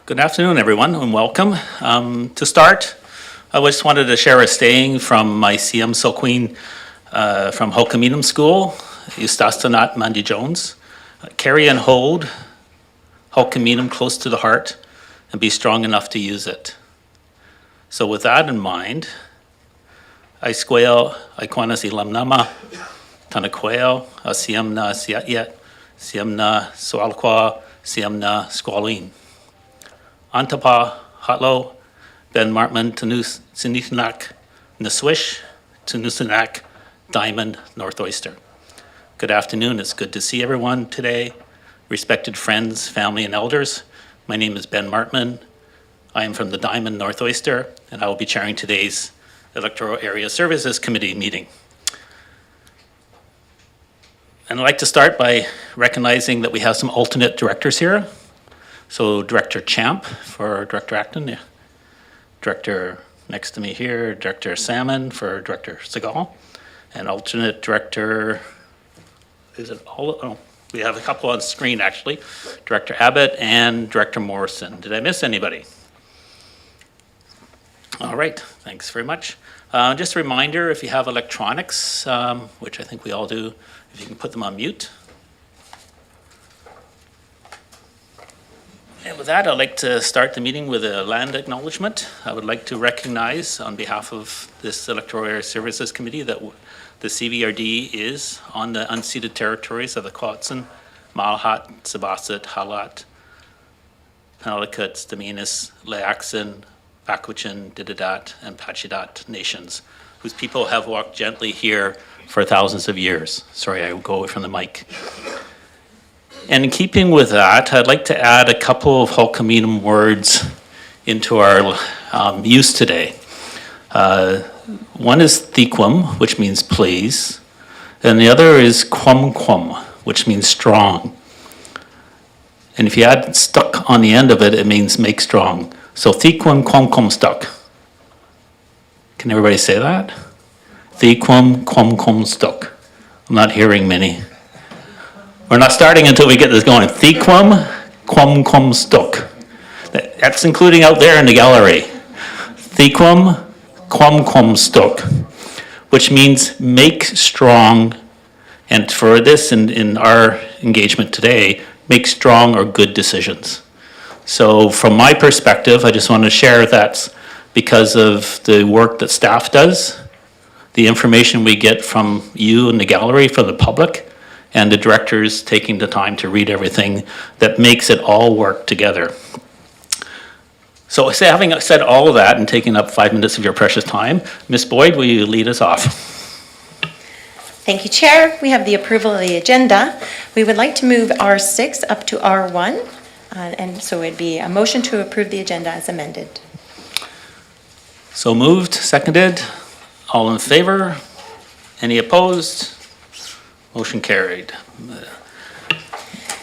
Good afternoon, everyone, and welcome. To start, I just wanted to share a saying from my CM Queen from Hokaminam School, Eustastanat Mandy Jones. Carry and hold Hokaminam close to the heart and be strong enough to use it. So with that in mind, I squail Iquanas Ilamnama, Tanaquail, Siamna Siatyet, Siamna Swalqua, Siamna Squalene. Antapa, Hatlo, Ben Martman, Tanus, Sinithanak, Naswish, Tanusanak, Diamond, North Oyster. Good afternoon, it's good to see everyone today. Respected friends, family, and elders, my name is Ben Martman. I am from the Diamond, North Oyster, and I will be chairing today's Electoral Area Services Committee meeting. And I'd like to start by recognizing that we have some alternate directors here. So Director Champ for Director Acton, yeah. Director next to me here, Director Salmon for Director Segal, and alternate director, is it all? Oh, we have a couple on screen actually. Director Abbott and Director Morrison. Did I miss anybody? All right, thanks very much. Just a reminder, if you have electronics, which I think we all do, if you can put them on mute. And with that, I'd like to start the meeting with a land acknowledgement. I would like to recognize on behalf of this Electoral Area Services Committee that the CVRD is on the unceded territories of the Kwotson, Malahat, Sabasit, Halat, Penelakut, Staminis, Laakson, Pakwachin, Didadat, and Pachidat nations, whose people have walked gently here for thousands of years. Sorry, I will go away from the mic. And in keeping with that, I'd like to add a couple of Hokaminam words into our use today. One is thiquam, which means please, and the other is quum, which means strong. And if you add stuck on the end of it, it means make strong. So thiquam, quum, stuck. Can everybody say that? Thiquam, quum, stuck. I'm not hearing many. We're not starting until we get this going. Thiquam, quum, stuck. That's including out there in the gallery. Thiquam, quum, stuck, which means make strong. And for this, in our engagement today, make strong or good decisions. So from my perspective, I just want to share that because of the work that staff does, the information we get from you in the gallery, from the public, and the directors taking the time to read everything that makes it all work together. So having said all of that and taking up 5 minutes of your precious time, Ms. Boyd, will you lead us off? Thank you, Chair. We have the approval of the agenda. We would like to move R6 up to R1, and so it'd be a motion to approve the agenda as amended. So moved, seconded, all in favor? Any opposed? Motion carried.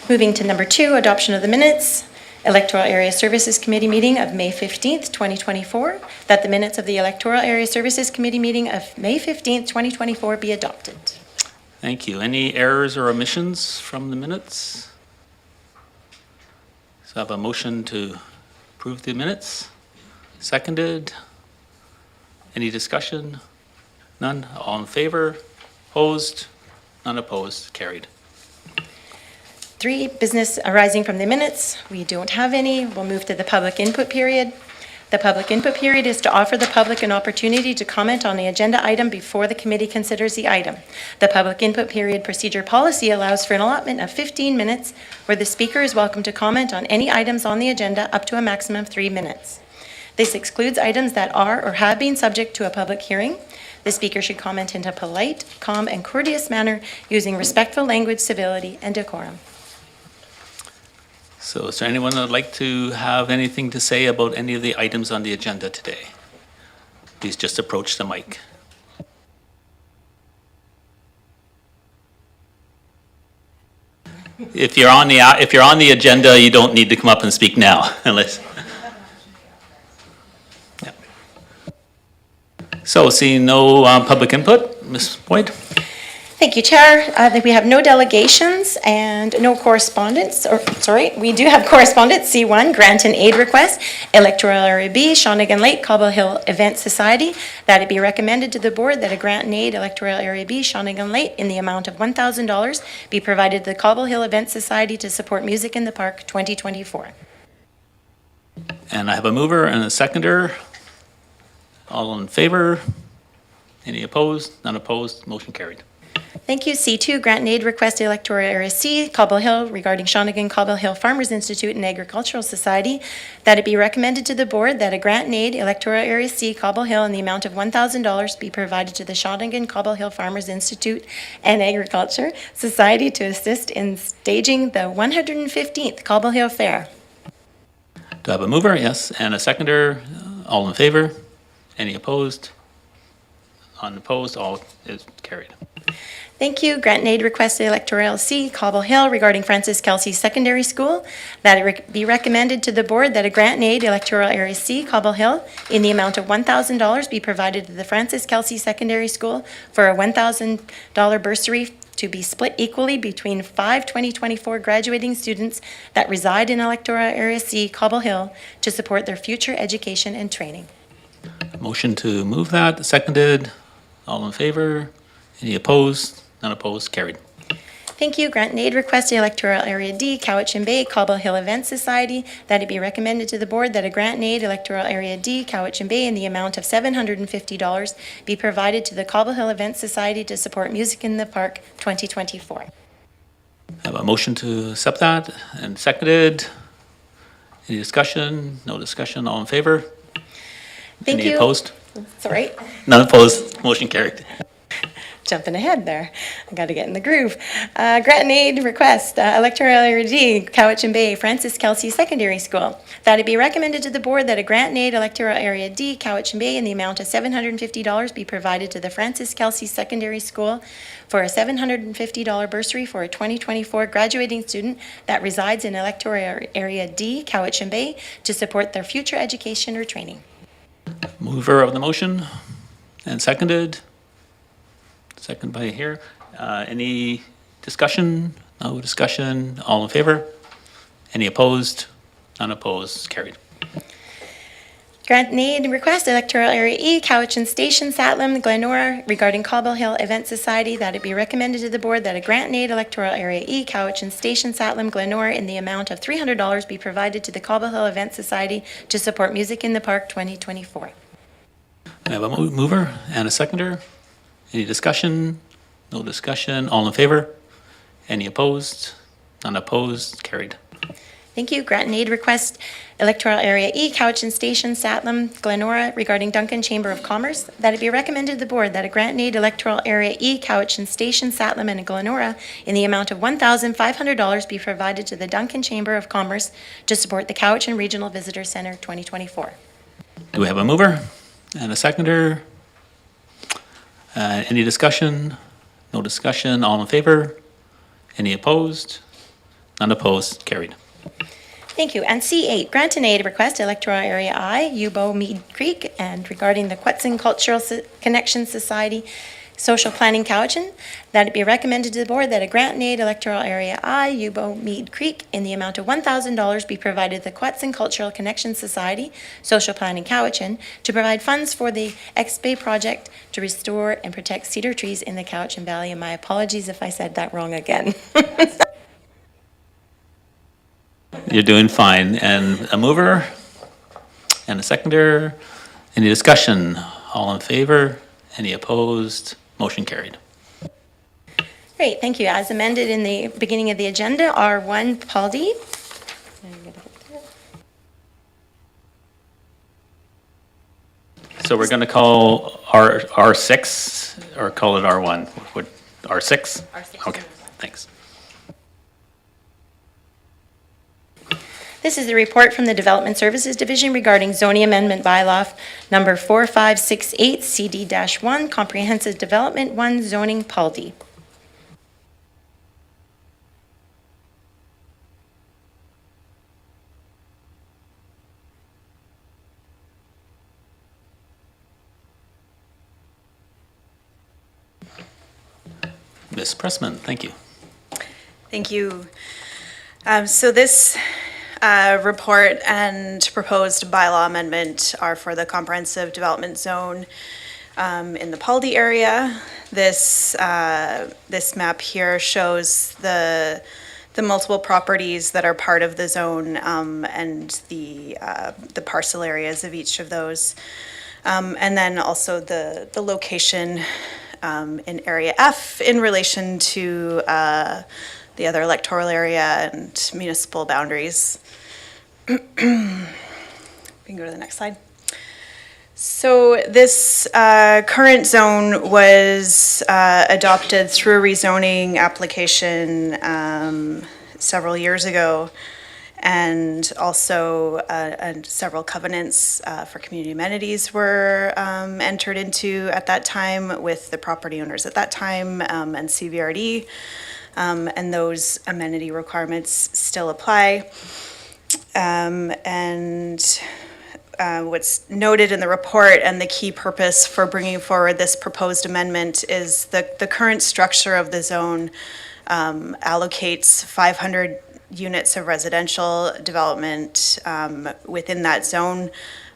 Moving to number 2, adoption of the minutes. Electoral Area Services Committee meeting of May 15th, 2024. That the minutes of the Electoral Area Services Committee meeting of May 15th, 2024 be adopted. Thank you. Any errors or omissions from the minutes? So I have a motion to approve the minutes. Seconded. Any discussion? None. All in favor? Opposed? None opposed, carried. 3, business arising from the minutes. We don't have any. We'll move to the public input period. The public input period is to offer the public an opportunity to comment on the agenda item before the committee considers the item. The public input period procedure policy allows for an allotment of 15 minutes where the speaker is welcome to comment on any items on the agenda up to a maximum of 3 minutes. This excludes items that are or have been subject to a public hearing. The speaker should comment in a polite, calm, and courteous manner using respectful language, civility, and decorum. So is there anyone that would like to have anything to say about any of the items on the agenda today? Please just approach the mic. If you're on the agenda, you don't need to come up and speak now, unless. Yeah. So seeing no public input, Ms. Boyd. Thank you, Chair. We have no delegations and no correspondence, we do have correspondence, C1, grant and aid request, Electoral Area B, Shawnigan Lake, Cobble Hill Event Society, that it be recommended to the board that a grant and aid, Electoral Area B, Shawnigan Lake, in the amount of $1,000 be provided to the Cobble Hill Event Society to support Music in the Park 2024. And I have a mover and a seconder. All in favor? Any opposed? None opposed? Motion carried. Thank you. C2, grant and aid request, Electoral Area C, Cobble Hill, regarding Shawnigan Cobble Hill Farmers Institute and Agricultural Society, that it be recommended to the board that a grant and aid, Electoral Area C, Cobble Hill, in the amount of $1,000 be provided to the Shawnigan Cobble Hill Farmers Institute and Agriculture Society to assist in staging the 115th Cobble Hill Fair. Do I have a mover? Yes. And a seconder? All in favor? Any opposed? Unopposed? All is carried. Thank you. Grant and aid request to Electoral C, Cobble Hill, regarding Francis Kelsey Secondary School, that it be recommended to the board that a grant and aid, Electoral Area C, Cobble Hill, in the amount of $1,000 be provided to the Francis Kelsey Secondary School for a $1,000 bursary to be split equally between 5 2024 graduating students that reside in Electoral Area C, Cobble Hill, to support their future education and training. Motion to move that, seconded. All in favor? Any opposed? None opposed? Carried. Thank you. Grant and aid request to Electoral Area D, Cowichan Bay, Cobble Hill Event Society, that it be recommended to the board that a grant and aid, Electoral Area D, Cowichan Bay, in the amount of $750 be provided to the Cobble Hill Event Society to support Music in the Park 2024. I have a motion to accept that and seconded. Any discussion? No discussion. All in favor? Thank Any you. opposed? Sorry. None opposed. Motion carried. Jumping ahead there. I got to get in the groove. Grant and aid request, Electoral Area D, Cowichan Bay, Francis Kelsey Secondary School. That it be recommended to the board that a grant and aid, Electoral Area D, Cowichan Bay, in the amount of $750 be provided to the Francis Kelsey Secondary School for a $750 bursary for a 2024 graduating student that resides in Electoral Area D, Cowichan Bay, to support their future education or training. Mover of the motion and seconded. Second by here. Any discussion? No discussion. All in favor? Any opposed? None opposed. Carried. Grant and aid request, Electoral Area E, Cowichan Station, Satlam, Glenora, regarding Cobble Hill Event Society, that it be recommended to the board that a grant and aid, Electoral Area E, Cowichan Station, Satlam, Glenora, in the amount of $300 be provided to the Cobble Hill Event Society to support Music in the Park 2024. I have a mover and a seconder. Any discussion? No discussion. All in favor? Any opposed? None opposed. Carried. Thank you. Grant and aid request, Electoral Area E, Cowichan Station, Satlam, Glenora, regarding Duncan Chamber of Commerce, that it be recommended to the board that a grant and aid, Electoral Area E, Cowichan Station, Satlam, and Glenora, in the amount of $1,500 be provided to the Duncan Chamber of Commerce to support the Cowichan Regional Visitor Center 2024. Do we have a mover and a seconder? Any discussion? No discussion. All in favor? Any opposed? None opposed. Carried. Thank you. And C8, grant and aid request, Electoral Area I, Yubo Mead Creek, and regarding the Quetzin Cultural Connection Society Social Planning Cowichan, that it be recommended to the board that a grant and aid, Electoral Area I, Yubo Mead Creek, in the amount of $1,000 be provided to the Quetzin Cultural Connection Society Social Planning Cowichan to provide funds for the X-Bay project to restore and protect cedar trees in the Cowichan Valley. And my apologies if I said that wrong again. You're doing fine. And a mover and a seconder. Any discussion? All in favor? Any opposed? Motion carried. Great, thank you. As amended in the beginning of the agenda, R1, Paul D. So we're going to call R6 or call it R1? What, R6? R6. Okay, thanks. This is the report from the Development Services Division regarding zoning amendment bylaw number 4568 CD-1, Comprehensive Development 1 Zoning PALDI. Ms. Pressman, thank you. Thank you. So this report and proposed bylaw amendment are for the comprehensive development zone in the Paldi area. This map here shows the multiple properties that are part of the zone and the parcel areas of each of those. And then also the location in Area F in relation to the other electoral area and municipal boundaries. We can go to the next slide. So this current zone was adopted through a rezoning application several years ago, and also several covenants for community amenities were entered into at that time with the property owners at that time and CVRD. And those amenity requirements still apply. What's noted in the report and the key purpose for bringing forward this proposed amendment is the current structure of the zone allocates 500 units of residential development within that zone,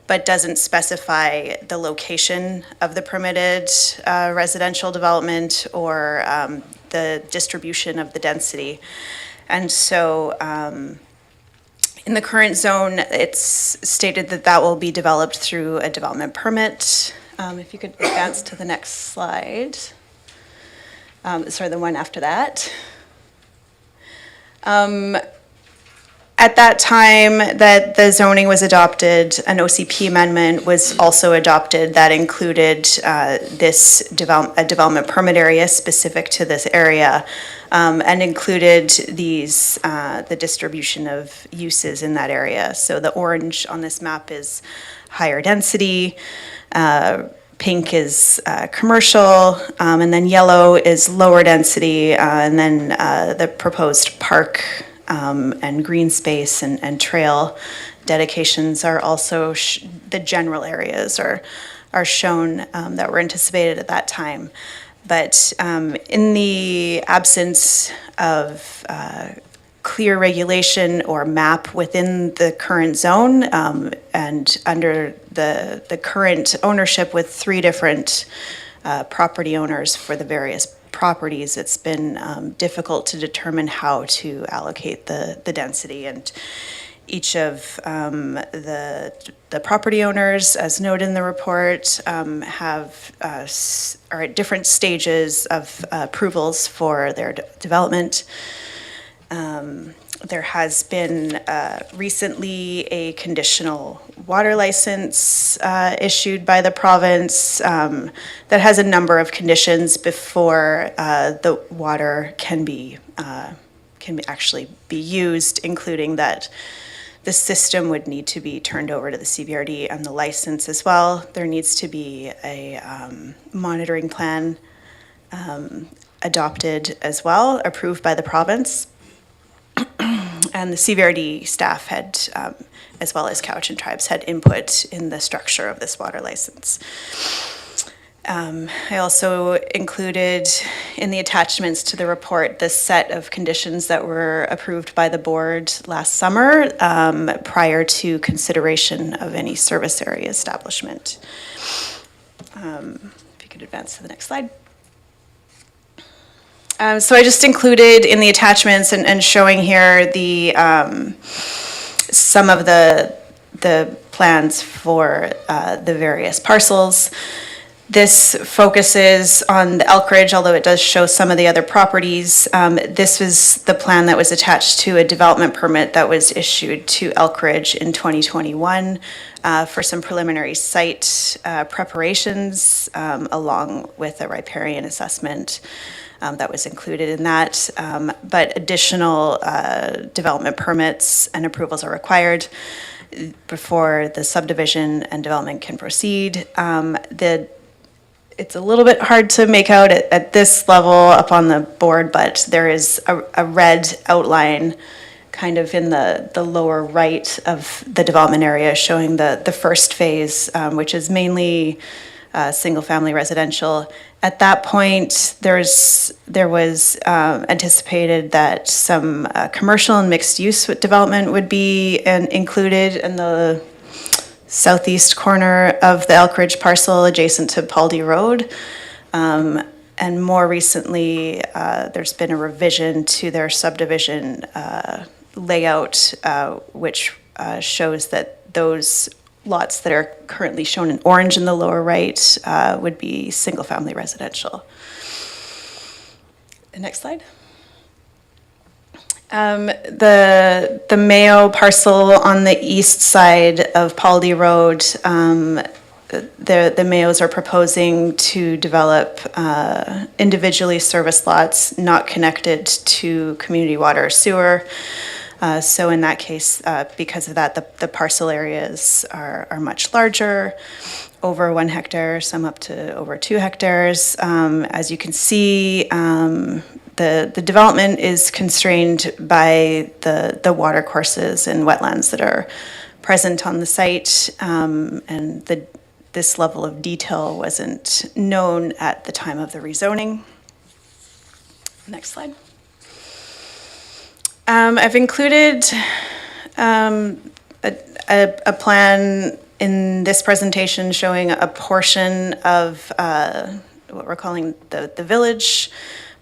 but doesn't specify the location of the permitted residential development or the distribution of the density. And so in the current zone, it's stated that that will be developed through a development permit. If you could advance to the next slide. Sorry, the one after that. At that time that the zoning was adopted, an OCP amendment was also adopted that included this development permit area specific to this area, and included these the distribution of uses in that area. So the orange on this map is higher density, pink is commercial, and then yellow is lower density, and then the proposed park and green space and trail dedications are also the general areas are shown that were anticipated at that time. But in the absence of clear regulation or map within the current zone, and under the current ownership with 3 different property owners for the various properties, it's been difficult to determine how to allocate the density. And each of the property owners, as noted in the report, are at different stages of approvals for their development. There has been recently a conditional water license issued by the province that has a number of conditions before the water can actually be used, including that the system would need to be turned over to the CVRD and the license as well. There needs to be a monitoring plan adopted as well, approved by the province. And the CVRD staff had, as well as Cowichan Tribes, had input in the structure of this water license. I also included in the attachments to the report the set of conditions that were approved by the board last summer prior to consideration of any service area establishment. If you could advance to the next slide. So I just included in the attachments and showing here the some of the plans for the various parcels. This focuses on the Elkridge, although it does show some of the other properties. This was the plan that was attached to a development permit that was issued to Elkridge in 2021 for some preliminary site preparations, along with a riparian assessment that was included in that. But additional development permits and approvals are required before the subdivision and development can proceed. It's a little bit hard to make out at this level up on the board, but there is a red outline kind of in the lower right of the development area showing the first phase, which is mainly single-family residential. At that point, there was anticipated that some commercial and mixed-use development would be included in the southeast corner of the Elkridge parcel adjacent to Paldy Road. And more recently, there's been a revision to their subdivision layout, which shows that those lots that are currently shown in orange in the lower right would be single-family residential. The next slide. The Mayo parcel on the east side of Paldy Road, the Mayos are proposing to develop individually serviced lots not connected to community water or sewer. So in that case, because of that, the parcel areas are much larger, over 1 hectare, some up to over 2 hectares. As you can see, the development is constrained by the water courses and wetlands that are present on the site, and this level of detail wasn't known at the time of the rezoning. Next slide. I've included a plan in this presentation showing a portion of what we're calling the village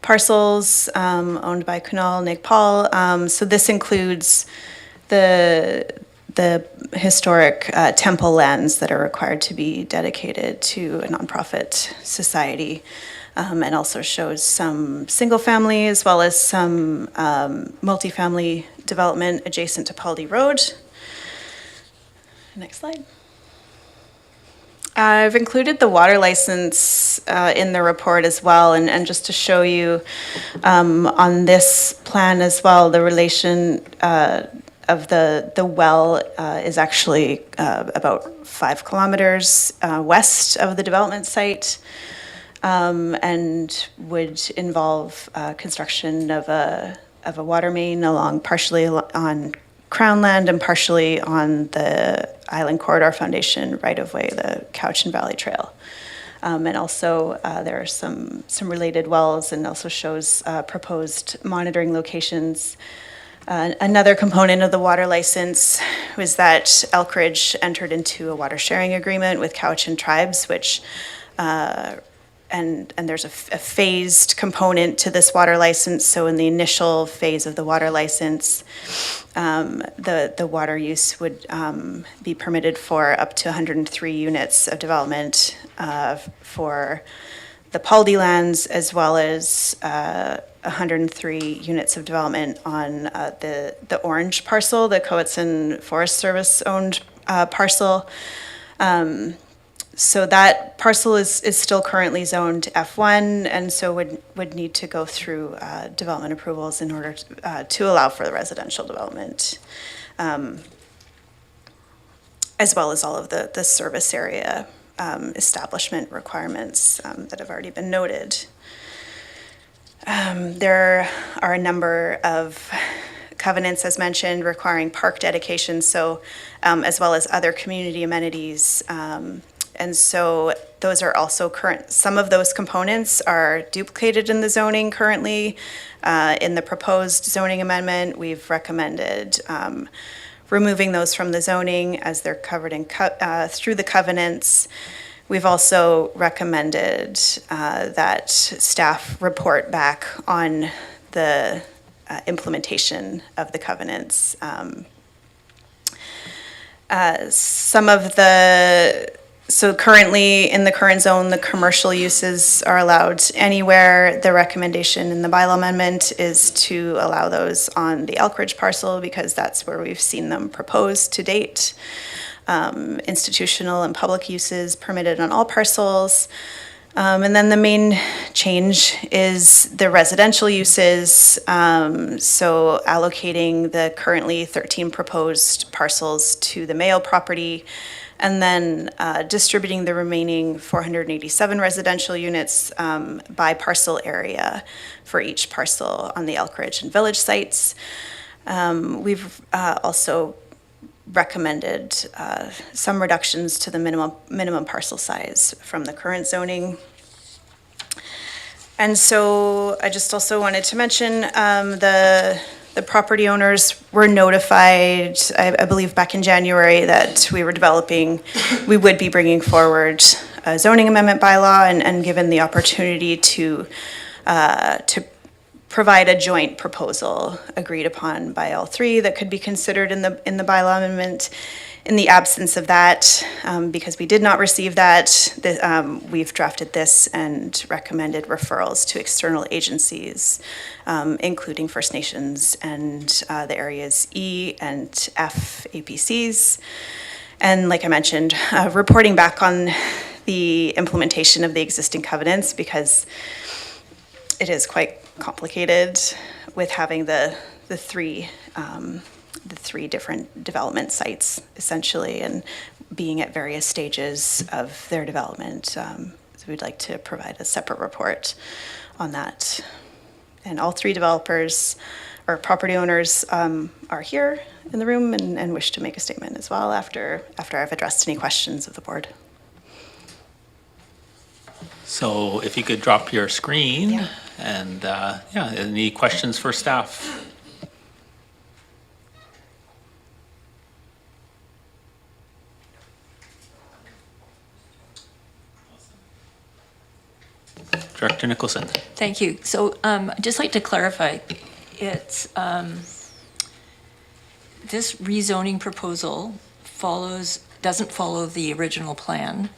parcels owned by Kunal Nagpal. So this includes the historic temple lands that are required to be dedicated to a nonprofit society. And also shows some single family as well as some multifamily development adjacent to Paldy Road. Next slide. I've included the water license in the report as well, and just to show you on this plan as well, the relation of the well is actually about 5 kilometers west of the development site. And would involve construction of a water main along partially on Crown land and partially on the Island Corridor Foundation right-of-way, the Cowichan Valley Trail. And also there are some related wells, and also shows proposed monitoring locations. Another component of the water license was that Elkridge entered into a water sharing agreement with Cowichan tribes, which and there's a phased component to this water license. So in the initial phase of the water license, the water use would be permitted for up to 103 units of development for the Paldy lands, as well as 103 units of development on the orange parcel, the Cowichan Forest Service owned parcel. So that parcel is still currently zoned F1, and so would need to go through development approvals in order to allow for the residential development, as well as all of the service area establishment requirements that have already been noted. There are a number of covenants, as mentioned, requiring park dedication, so as well as other community amenities. And so those are also current. Some of those components are duplicated in the zoning currently. In the proposed zoning amendment, we've recommended removing those from the zoning as they're covered in through the covenants. We've also recommended that staff report back on the implementation of the covenants. So currently in the current zone, the commercial uses are allowed anywhere. The recommendation in the bylaw amendment is to allow those on the Elkridge parcel because that's where we've seen them proposed to date. Institutional and public uses permitted on all parcels. And then the main change is the residential uses. So allocating the currently 13 proposed parcels to the Mayo property, and then distributing the remaining 487 residential units by parcel area for each parcel on the Elkridge and Village sites. We've also recommended some reductions to the minimum parcel size from the current zoning. And so I just also wanted to mention the property owners were notified, I believe back in January, that we would be bringing forward a zoning amendment bylaw and given the opportunity to provide a joint proposal agreed upon by all three that could be considered in the bylaw amendment. In the absence of that, because we did not receive that, we've drafted this and recommended referrals to external agencies, including First Nations and the areas E and F APCs. And like I mentioned, reporting back on the implementation of the existing covenants, because it is quite complicated with having the three different development sites, essentially, and being at various stages of their development. So we'd like to provide a separate report on that. And all three developers or property owners are here in the room and wish to make a statement as well after I've addressed any questions of the board. So if you could drop your screen. Yeah. And any questions for staff? Director Nicholson. Thank you. So I'd just like to clarify, it's, this rezoning proposal doesn't follow the original plan.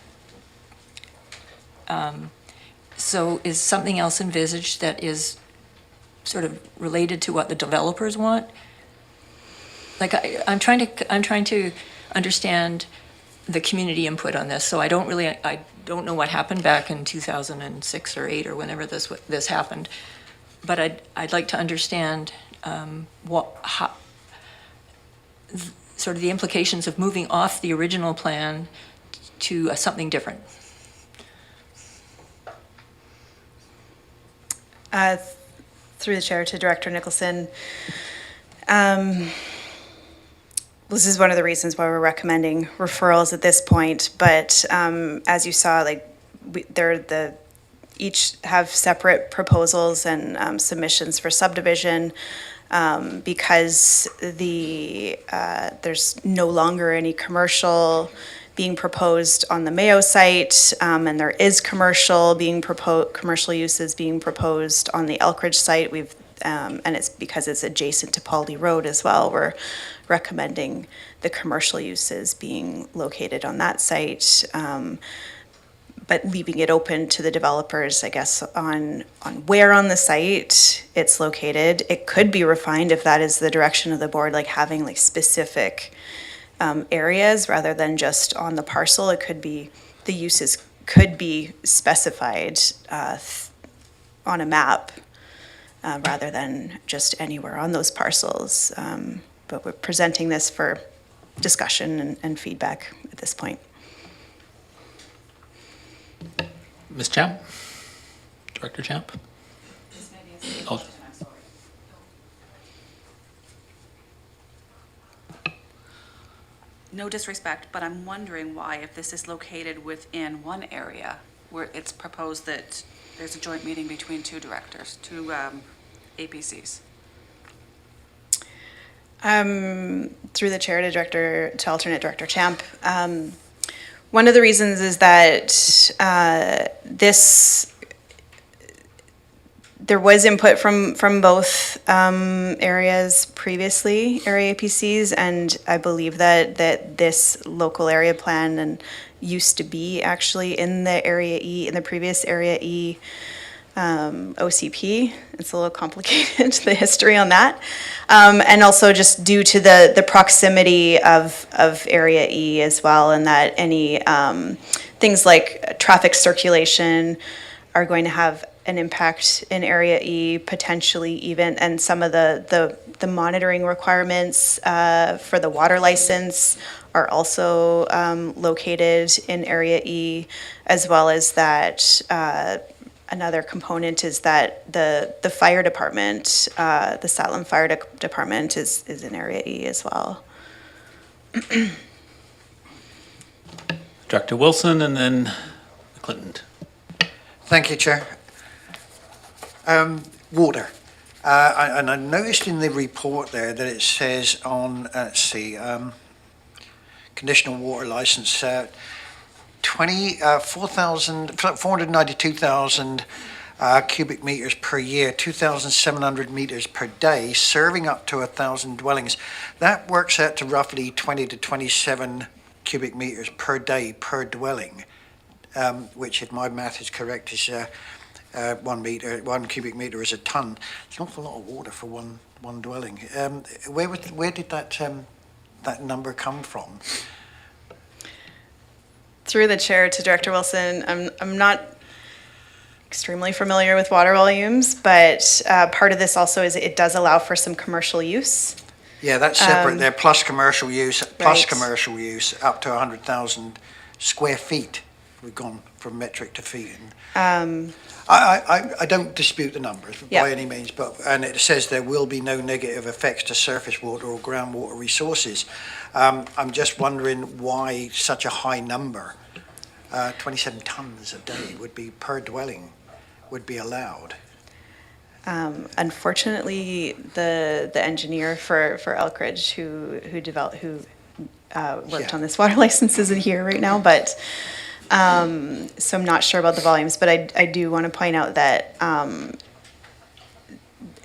So is something else envisaged that is sort of related to what the developers want? Like I'm trying to understand the community input on this. So I don't know what happened back in 2006 or 8 or whenever this happened, but I'd like to understand sort of the implications of moving off the original plan to something different. Through the chair to Director Nicholson. This is one of the reasons why we're recommending referrals at this point, but as you saw, each have separate proposals and submissions for subdivision because there's no longer any commercial being proposed on the Mayo site, and there is commercial uses being proposed on the Elkridge site. And it's because it's adjacent to Pauldy Road as well. We're recommending the commercial uses being located on that site, but leaving it open to the developers, I guess, on where on the site it's located. It could be refined if that is the direction of the board, like having like specific areas rather than just on the parcel. It could be, the uses could be specified on a map rather than just anywhere on those parcels. But we're presenting this for discussion and feedback at this point. Ms. Champ? Director Champ? Oh. No disrespect, but I'm wondering why, if this is located within one area where it's proposed that there's a joint meeting between two directors, two APCs. Through the chair to alternate Director Champ. One of the reasons is that there was input from both areas previously, area APCs, and I believe that this local area plan and used to be actually in the area E, in the previous area E OCP. It's a little complicated, the history on that. And also just due to the proximity of area E as well, and that any things like traffic circulation are going to have an impact in area E, potentially even, and some of the monitoring requirements for the water license are also located in area E, as well as that another component is that the fire department, the Salem Fire Department is in area E as well. Director Wilson and then Clinton. Thank you, Chair. Water. And I noticed in the report there that it says on, let's see, conditional water license, 492,000 cubic meters per year, 2,700 meters per day, serving up to 1,000 dwellings. That works out to roughly 20 to 27 cubic meters per day per dwelling, which, if my math is correct, is 1 cubic meter is a ton. It's an awful lot of water for one dwelling. Where did that number come from? Through the chair to Director Wilson, I'm not extremely familiar with water volumes, but part of this also is it does allow for some commercial use. Yeah, that's separate there, plus commercial use, up to 100,000 square feet. We've gone from metric to feet. I don't dispute the numbers by any means, and it says there will be no negative effects to surface water or groundwater resources. I'm just wondering why such a high number, 27 tons a day would be per dwelling, would be allowed. Unfortunately, the engineer for Elkridge who worked on this water license isn't here right now, but so I'm not sure about the volumes, but I do want to point out that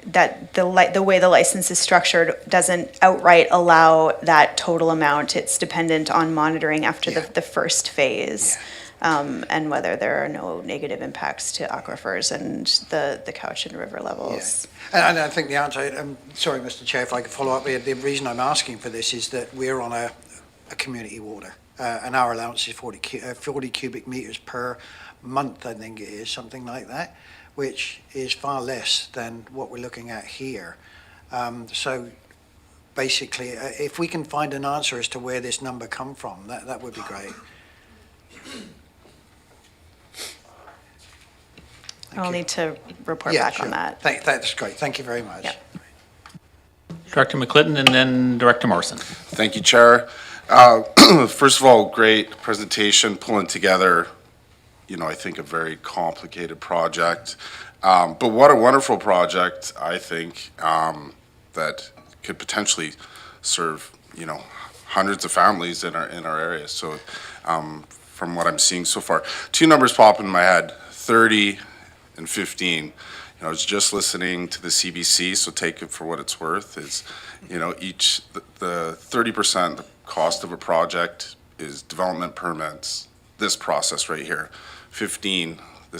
that the way the license is structured doesn't outright allow that total amount. It's dependent on monitoring after the first phase. And whether there are no negative impacts to aquifers and the Cowichan River levels. Yeah. And I think the answer, I'm sorry, Mr. Chair, if I could follow up here, the reason I'm asking for this is that we're on a community water, and our allowance is 40 cubic meters per month, I think it is, something like that, which is far less than what we're looking at here. So basically, if we can find an answer as to where this number come from, that would be great. I'll need to report back on that. That's great. Thank you very much. Yep. Director McClinton and then Director Morrison. Thank you, Chair. First of all, great presentation, pulling together, I think a very complicated project. But what a wonderful project, I think, that could potentially serve, hundreds of families in our area. So from what I'm seeing so far, two numbers pop in my head, 30 and 15. I was just listening to the CBC, so take it for what it's worth. Is each the 30% the cost of a project is development permits. This process right here, 15. I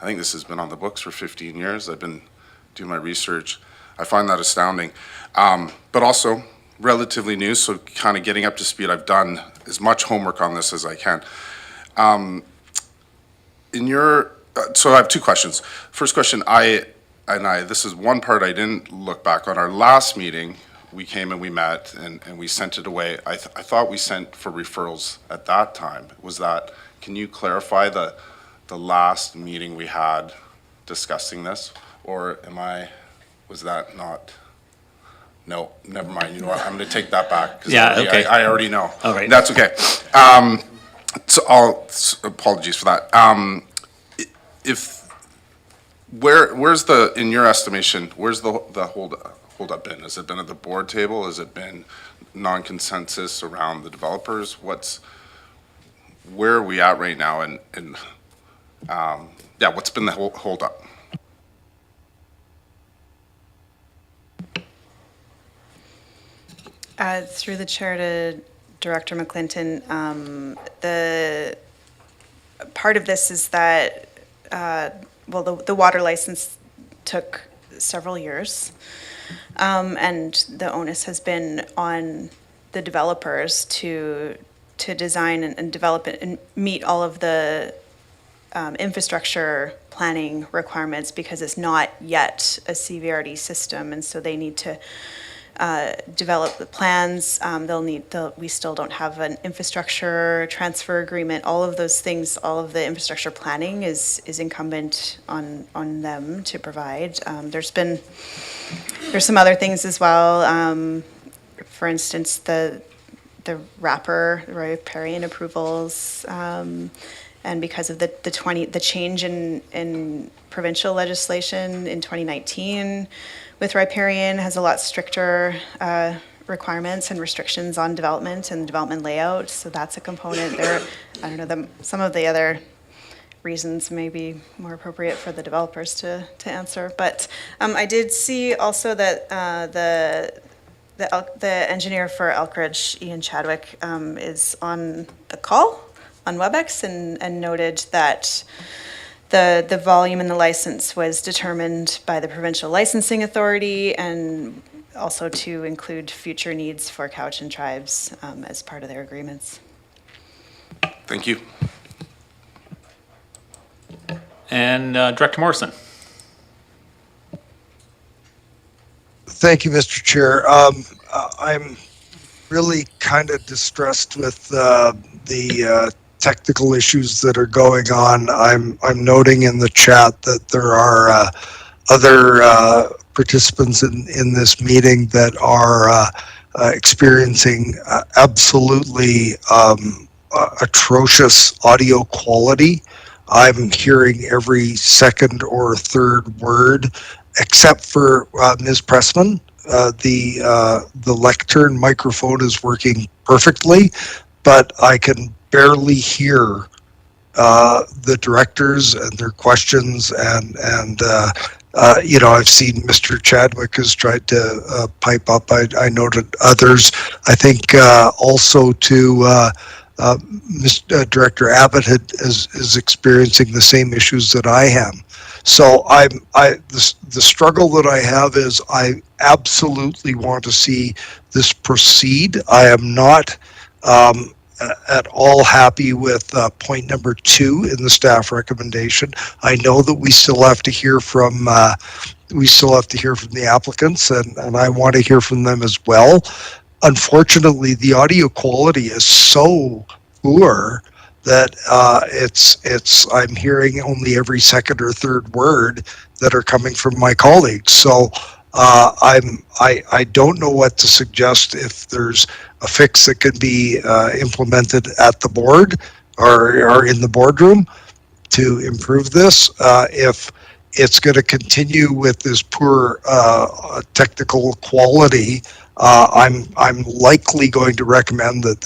think this has been on the books for 15 years. I've been doing my research. I find that astounding, but also relatively new. So kind of getting up to speed. I've done as much homework on this as I can. So I have two questions. First question, this is one part I didn't look back on. Our last meeting, we came and we met and we sent it away. I thought we sent for referrals at that time. Can you clarify the last meeting we had discussing this? Or was that not? No, never mind. You know what, I'm gonna take that back. Okay. I already know. All right. That's okay. Apologies for that. Where's in your estimation, where's the hold up been? Has it been at the board table? Has it been non-consensus around the developers? Where are we at right now? And what's been the hold up? Through the chair to Director McClinton, the part of this is that the water license took several years, and the onus has been on the developers to design and develop it and meet all of the infrastructure planning requirements, because it's not yet a CVRD system, and so they need to develop the plans. We still don't have an infrastructure transfer agreement. All of those things, all of the infrastructure planning is incumbent on them to provide. There's some other things as well. For instance, the the riparian approvals, and because of the change in provincial legislation in 2019 with riparian has a lot stricter requirements and restrictions on development and development layout. So that's a component there. I don't know, some of the other reasons may be more appropriate for the developers to answer. But I did see also that the engineer for Elkridge, Ian Chadwick, is on the call on WebEx and noted that the volume in the license was determined by the provincial licensing authority and also to include future needs for Cowichan tribes as part of their agreements. Thank you. And Director Morrison. Thank you, Mr. Chair. I'm really kind of distressed with the technical issues that are going on. I'm noting in the chat that there are other participants in this meeting that are experiencing absolutely atrocious audio quality. I'm hearing every second or third word, except for Ms. Pressman. The lectern microphone is working perfectly, but I can barely hear the directors and their questions, and I've seen Mr. Chadwick has tried to pipe up. I noted others. I think also to Director Abbott is experiencing the same issues that I am. So the struggle that I have is I absolutely want to see this proceed. I am not at all happy with point number 2 in the staff recommendation. I know that we still have to hear from the applicants, and I want to hear from them as well. Unfortunately, the audio quality is so poor that I'm hearing only every second or third word that are coming from my colleagues. So I don't know what to suggest, if there's a fix that could be implemented at the board or in the boardroom to improve this. If it's going to continue with this poor technical quality, I'm likely going to recommend that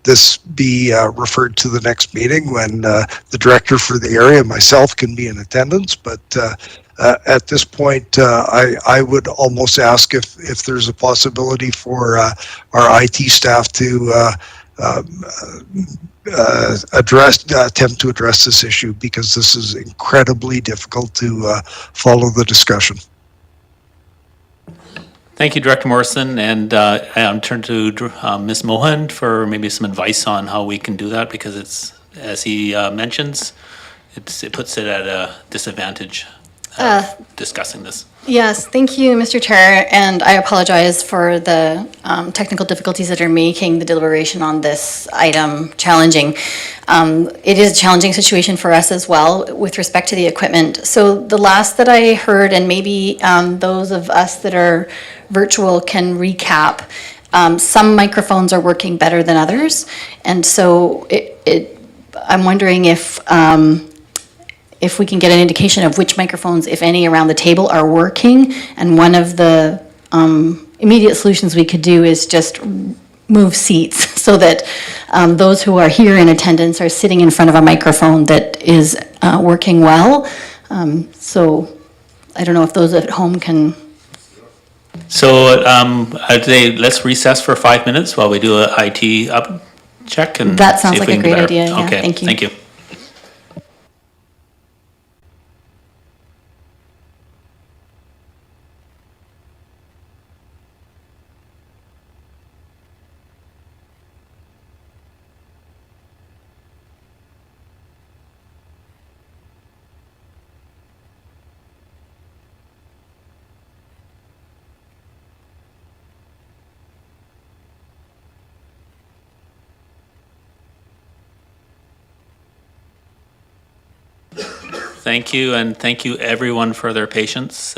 this be referred to the next meeting when the director for the area, myself, can be in attendance. But at this point, I would almost ask if there's a possibility for our IT staff to attempt to address this issue, because this is incredibly difficult to follow the discussion. Thank you, Director Morrison, and I'm turned to Ms. Mohan for maybe some advice on how we can do that, because it's, as he mentions, it puts it at a disadvantage discussing this. Yes, thank you, Mr. Chair, and I apologize for the technical difficulties that are making the deliberation on this item challenging. It is a challenging situation for us as well with respect to the equipment. So the last that I heard, and maybe those of us that are virtual can recap, some microphones are working better than others, and so I'm wondering if we can get an indication of which microphones, if any, around the table are working. And one of the immediate solutions we could do is just move seats so that those who are here in attendance are sitting in front of a microphone that is working well. So I don't know if those at home can. So I'd say let's recess for 5 minutes while we do an IT up check. And That sounds see if like we a can great better. idea, yeah. Okay, Thank you. Thank you. Thank you, and thank you everyone for their patience.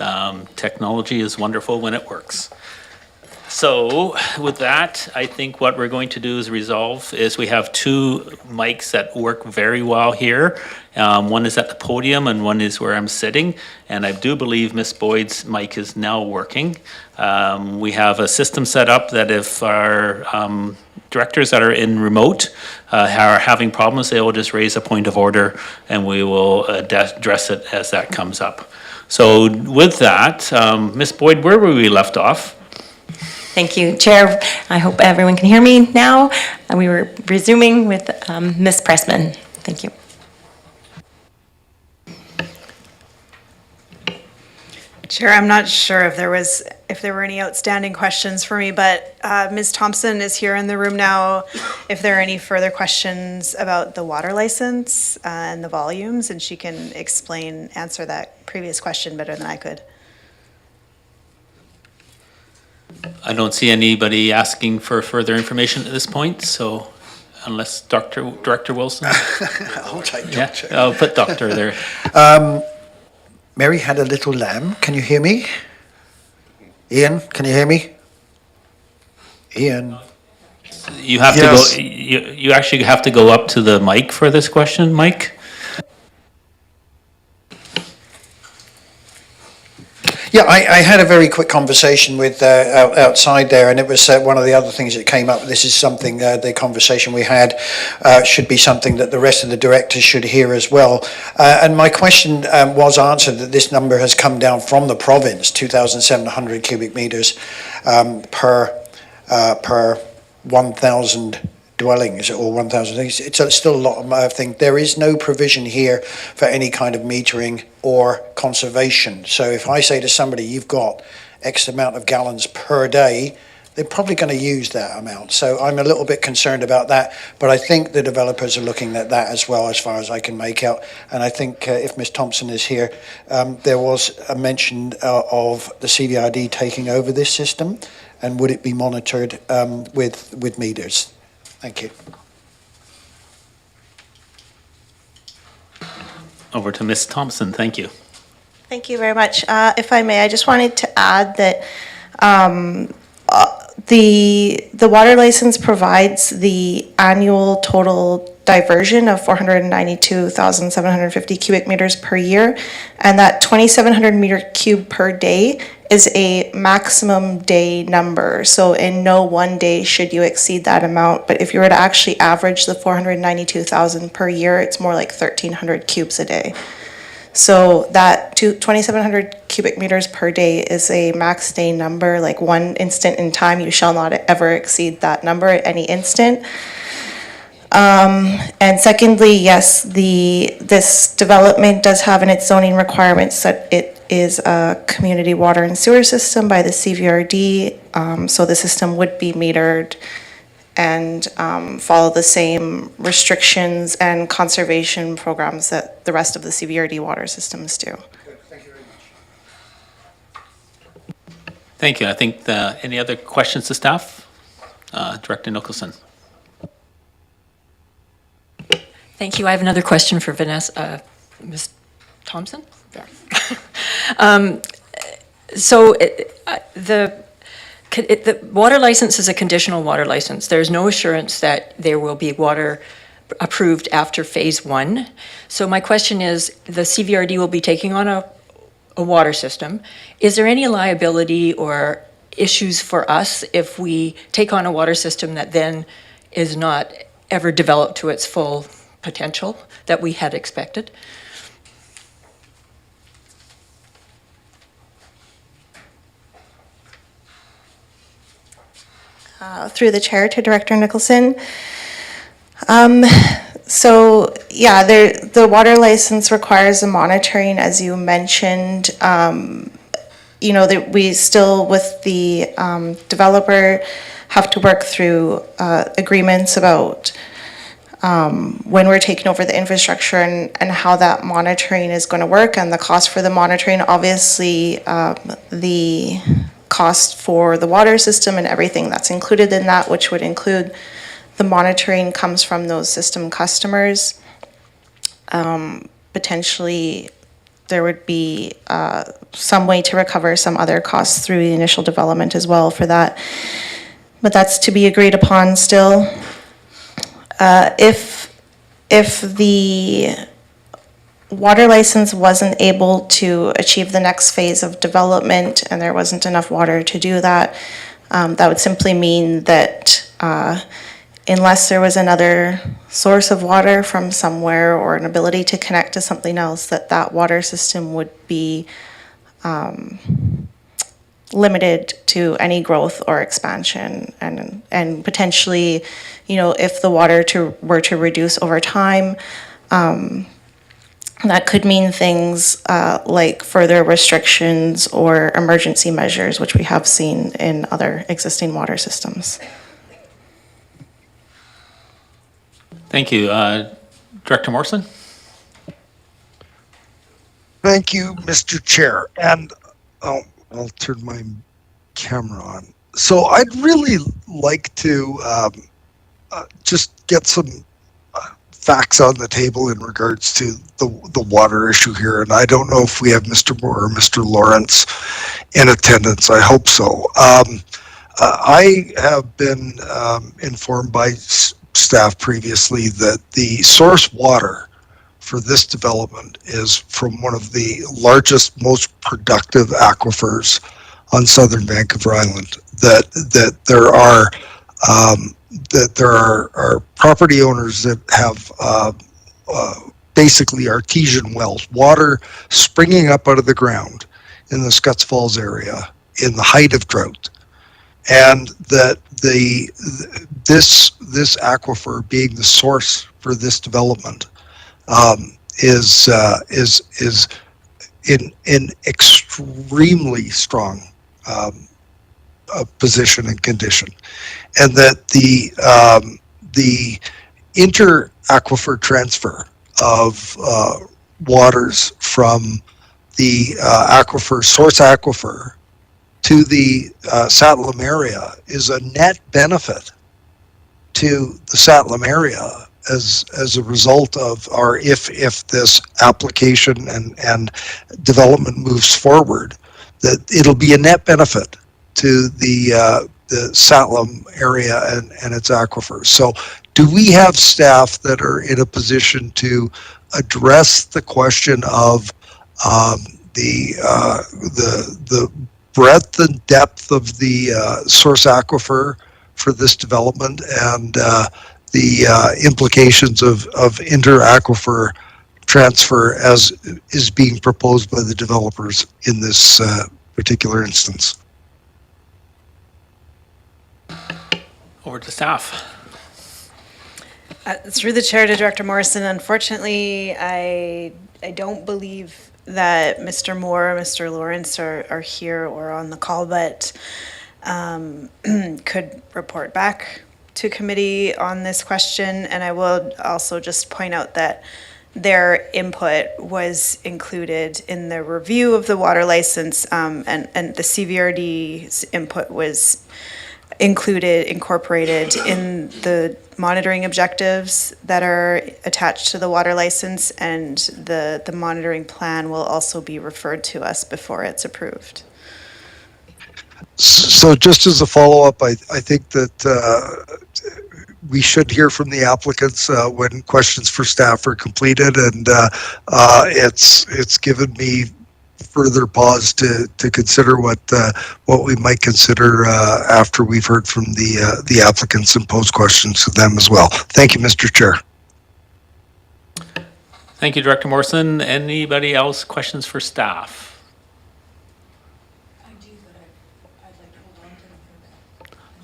Technology is wonderful when it works. So with that, I think what we're going to do is resolve is we have two mics that work very well here. One is at the podium and one is where I'm sitting. And I do believe Miss Boyd's mic is now working. We have a system set up that if our directors that are in remote are having problems, they will just raise a point of order and we will address it as that comes up. So with that, Miss Boyd, where were we left off? Thank you, Chair. I hope everyone can hear me now. We were resuming with Ms. Pressman. Thank you. Chair, I'm not sure if there were any outstanding questions for me, but Ms. Thompson is here in the room now. If there are any further questions about the water license and the volumes, and she can answer that previous question better than I could. I don't see anybody asking for further information at this point, so unless Director Wilson? I'll take Yeah, Doctor. I'll put Doctor there. Mary had a little lamb. Can you hear me? Ian, can you hear me? Ian. You have Yes. to go, you actually have to go up to the mic for this question, Mike? Yeah, I had a very quick conversation with outside there, and it was one of the other things that came up. This is something, the conversation we had should be something that the rest of the directors should hear as well. And my question was answered that this number has come down from the province, 2,700 cubic meters per 1,000 dwellings or 1,000 things. It's still a lot of things. There is no provision here for any kind of metering or conservation. So if I say to somebody, you've got X amount of gallons per day, they're probably going to use that amount. So I'm a little bit concerned about that, but I think the developers are looking at that as well, as far as I can make out. And I think if Ms. Thompson is here, there was a mention of the CVRD taking over this system, and would it be monitored with meters? Thank you. Over to Ms. Thompson, thank you. Thank you very much. If I may, I just wanted to add that the water license provides the annual total diversion of 492,750 cubic meters per year, and that 2,700 meter cube per day is a maximum day number. So in no one day should you exceed that amount, but if you were to actually average the 492,000 per year, it's more like 1,300 cubes a day. So that 2,700 cubic meters per day is a max day number, like one instant in time, you shall not ever exceed that number at any instant. And secondly, yes, this development does have in its zoning requirements that it is a community water and sewer system by the CVRD. So the system would be metered and follow the same restrictions and conservation programs that the rest of the CVRD water systems do. Thank you very much. Thank you. I think any other questions to staff? Director Nicholson. Thank you. I have another question for Vanessa, Ms. Thompson. There. So the water license is a conditional water license. There's no assurance that there will be water approved after phase 1. So my question is, the CVRD will be taking on a water system. Is there any liability or issues for us if we take on a water system that then is not ever developed to its full potential that we had expected? Through the chair to Director Nicholson. So yeah, the water license requires a monitoring, as you mentioned. You know, that we still, with the developer, have to work through agreements about when we're taking over the infrastructure and how that monitoring is going to work and the cost for the monitoring. Obviously, the cost for the water system and everything that's included in that, which would include the monitoring, comes from those system customers. Potentially there would be some way to recover some other costs through the initial development as well for that. But that's to be agreed upon still. If the water license wasn't able to achieve the next phase of development and there wasn't enough water to do that, that would simply mean that unless there was another source of water from somewhere or an ability to connect to something else, that water system would be limited to any growth or expansion, and potentially, if the water were to reduce over time, that could mean things like further restrictions or emergency measures, which we have seen in other existing water systems. Thank you. Director Morrison? Thank you, Mr. Chair. And I'll turn my camera on. So I'd really like to just get some facts on the table in regards to the water issue here. And I don't know if we have Mr. Moore or Mr. Lawrence in attendance. I hope so. I have been informed by staff previously that the source water for this development is from one of the largest, most productive aquifers on southern Vancouver Island. That there are property owners that have basically artesian wells, water springing up out of the ground in the Scotts Falls area in the height of drought, and that this aquifer being the source for this development is in extremely strong position and condition, and that the inter-aquifer transfer of waters from the source aquifer to the Satellum area is a net benefit to the Satellum area as a result of if this application and development moves forward, that it'll be a net benefit to the Satellum area and its aquifers. So do we have staff that are in a position to address the question of the breadth and depth of the source aquifer for this development, and the implications of inter-aquifer transfer as is being proposed by the developers in this particular instance? Over to staff. Through the chair to Director Morrison, unfortunately, I don't believe that Mr. Moore or Mr. Lawrence are here or on the call, but could report back to committee on this question. And I will also just point out that their input was included in the review of the water license, and the CVRD's input was incorporated in the monitoring objectives that are attached to the water license, and the monitoring plan will also be referred to us before it's approved. So just as a follow-up, I think that we should hear from the applicants when questions for staff are completed, and it's given me further pause to consider what we might consider after we've heard from the applicants and pose questions to them as well. Thank you, Mr. Chair. Thank you, Director Morrison. Anybody else questions for staff?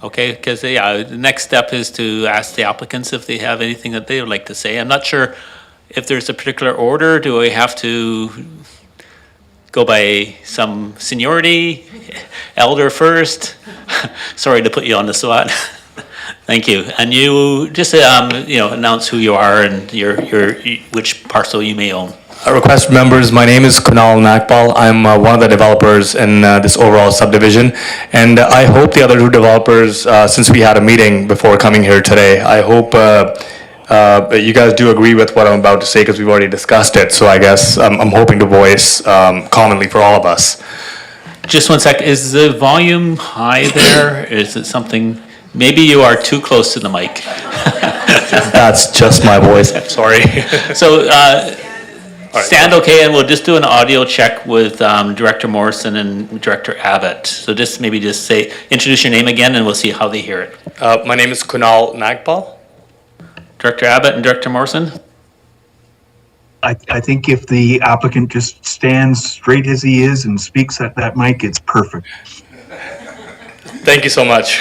Okay, because the next step is to ask the applicants if they have anything that they would like to say. I'm not sure if there's a particular order. Do we have to go by some seniority? Elder first? Sorry to put you on the spot. Thank you. And you just announce who you are and which parcel you may own. Request members, my name is Kunal Nakpal. I'm one of the developers in this overall subdivision, and I hope the other two developers, since we had a meeting before coming here today, I hope But you guys do agree with what I'm about to say because we've already discussed it. So I guess I'm hoping to voice commonly for all of us. Just one sec, is the volume high there? Is it something, maybe you are too close to the mic. That's just my voice. I'm sorry. So stand okay, and we'll just do an audio check with Director Morrison and Director Abbott. So just maybe just say, introduce your name again, and we'll see how they hear it. My name is Kunal Nagpal. Director Abbott and Director Morrison? I think if the applicant just stands straight as he is and speaks at that mic, it's perfect. Thank you so much.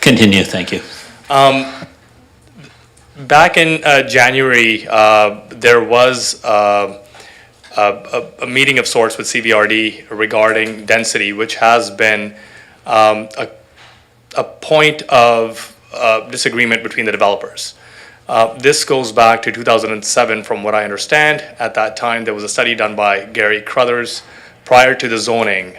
Continue, thank you. Back in January, there was a meeting of sorts with CVRD regarding density, which has been a point of disagreement between the developers. This goes back to 2007, from what I understand. At that time, there was a study done by Gary Crothers prior to the zoning,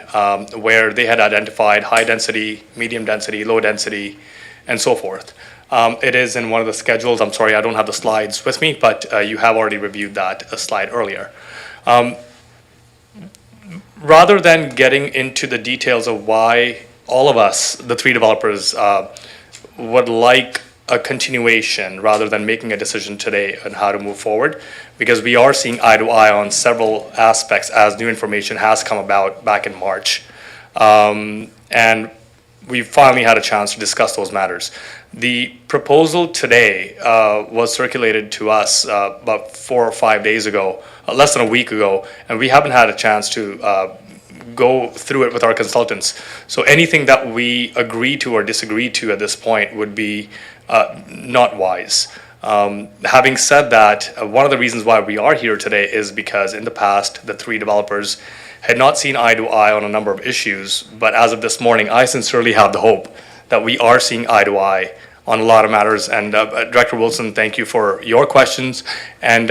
where they had identified high density, medium density, low density, and so forth. It is in one of the schedules. I'm sorry, I don't have the slides with me, but you have already reviewed that slide earlier. Rather than getting into the details of why all of us, the three developers, would like a continuation rather than making a decision today on how to move forward, because we are seeing eye to eye on several aspects as new information has come about back in March. And we finally had a chance to discuss those matters. The proposal today was circulated to us about 4 or 5 days ago, less than a week ago, and we haven't had a chance to go through it with our consultants. So anything that we agree to or disagree to at this point would be not wise. Having said that, one of the reasons why we are here today is because in the past, the three developers had not seen eye to eye on a number of issues, but as of this morning, I sincerely have the hope that we are seeing eye to eye on a lot of matters. And Director Wilson, thank you for your questions. And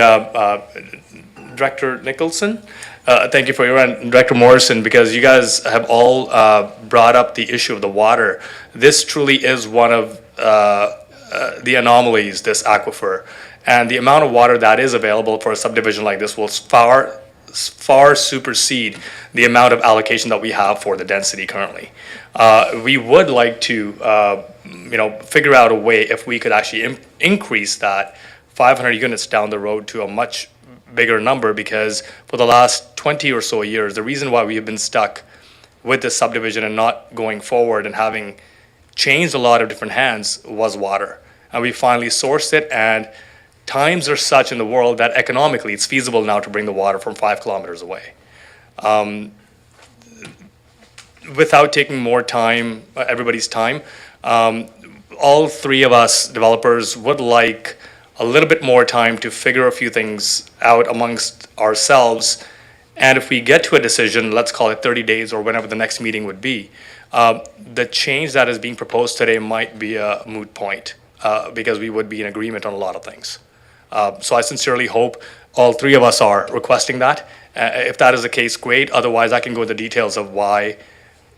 Director Nicholson, thank you for your, and Director Morrison, because you guys have all brought up the issue of the water. This truly is one of the anomalies, this aquifer. And the amount of water that is available for a subdivision like this will far supersede the amount of allocation that we have for the density currently. We would like to, figure out a way if we could actually increase that 500 units down the road to a much bigger number, because for the last 20 or so years, the reason why we have been stuck with this subdivision and not going forward and having changed a lot of different hands was water. And we finally sourced it, and times are such in the world that economically it's feasible now to bring the water from 5 kilometers away. Without taking more time, everybody's time, all three of us developers would like a little bit more time to figure a few things out amongst ourselves. And if we get to a decision, let's call it 30 days or whenever the next meeting would be, the change that is being proposed today might be a moot point, because we would be in agreement on a lot of things. So I sincerely hope all three of us are requesting that. If that is the case, great. Otherwise, I can go into the details of why,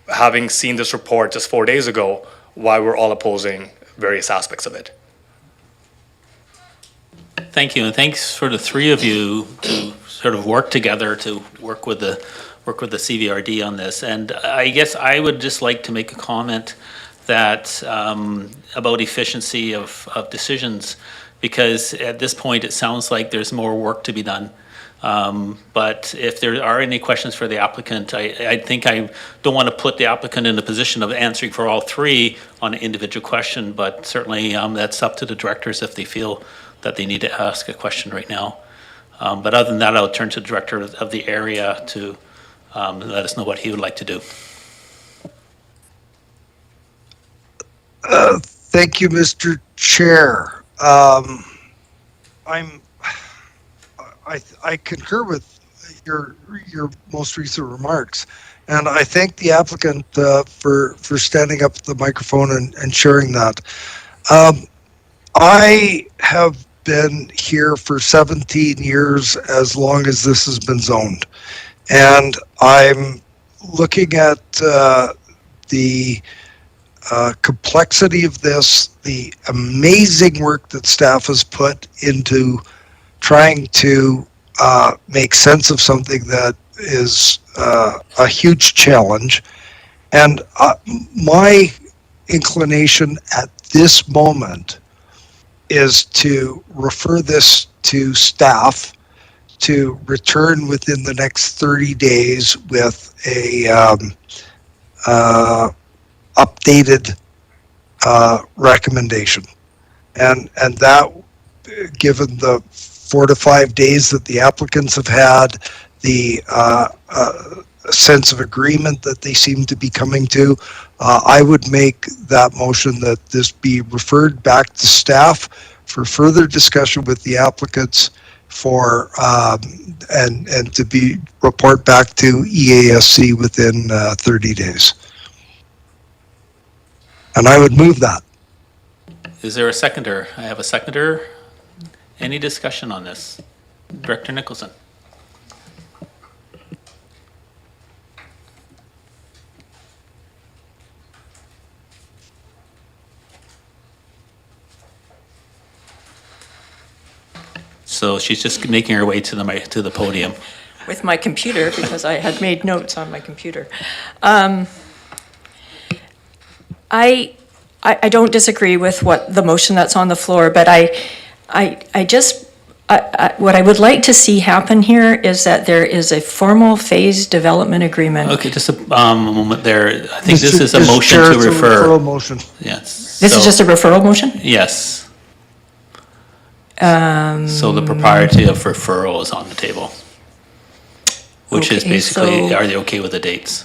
having seen this report just 4 days ago, why we're all opposing various aspects of it. Thank you, and thanks for the three of you to sort of work together to work with the CVRD on this. And I guess I would just like to make a comment that about efficiency of decisions, because at this point it sounds like there's more work to be done. But if there are any questions for the applicant, I think I don't want to put the applicant in the position of answering for all three on an individual question, but certainly that's up to the directors if they feel that they need to ask a question right now. But other than that, I'll turn to the director of the area to let us know what he would like to do. Thank you, Mr. Chair. I concur with your most recent remarks, and I thank the applicant for standing up at the microphone and sharing that. I have been here for 17 years, as long as this has been zoned, and I'm looking at the complexity of this, the amazing work that staff has put into trying to make sense of something that is a huge challenge. And my inclination at this moment is to refer this to staff to return within the next 30 days with a updated recommendation. And that, given the 4 to 5 days that the applicants have had, the sense of agreement that they seem to be coming to, I would make that motion that this be referred back to staff for further discussion with the applicants for and to be report back to EASC within 30 days. And I would move that. Is there a seconder? I have a seconder. Any discussion on this? Director Nicholson. So she's just making her way to the podium. With my computer, because I had made notes on my computer. I don't disagree with what the motion that's on the floor, but what I would like to see happen here is that there is a formal phased development agreement. Okay, just a moment there. I think this is a Mr. motion Chair, to it's a refer. referral motion. Yes. This is just a referral motion? Yes. So the propriety of referral is on the table, which is Okay, basically, so- are they okay with the dates?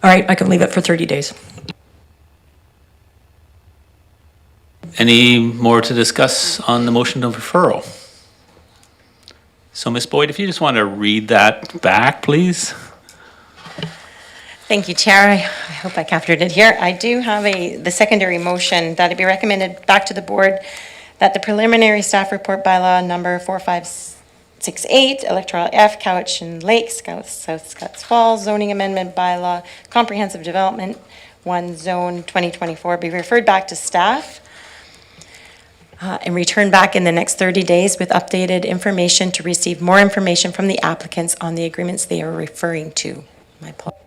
All right, I can leave it for 30 days. Any more to discuss on the motion of referral? So Ms. Boyd, if you just want to read that back, please. Thank you, Chair. I hope I captured it here. I do have the secondary motion that it be recommended back to the board that the preliminary staff report bylaw number 4568, Electoral F, Cowichan Lake, South Scotts Falls zoning amendment bylaw, comprehensive development 1 zone 2024 be referred back to staff and return back in the next 30 days with updated information to receive more information from the applicants on the agreements they are referring to. My apologies.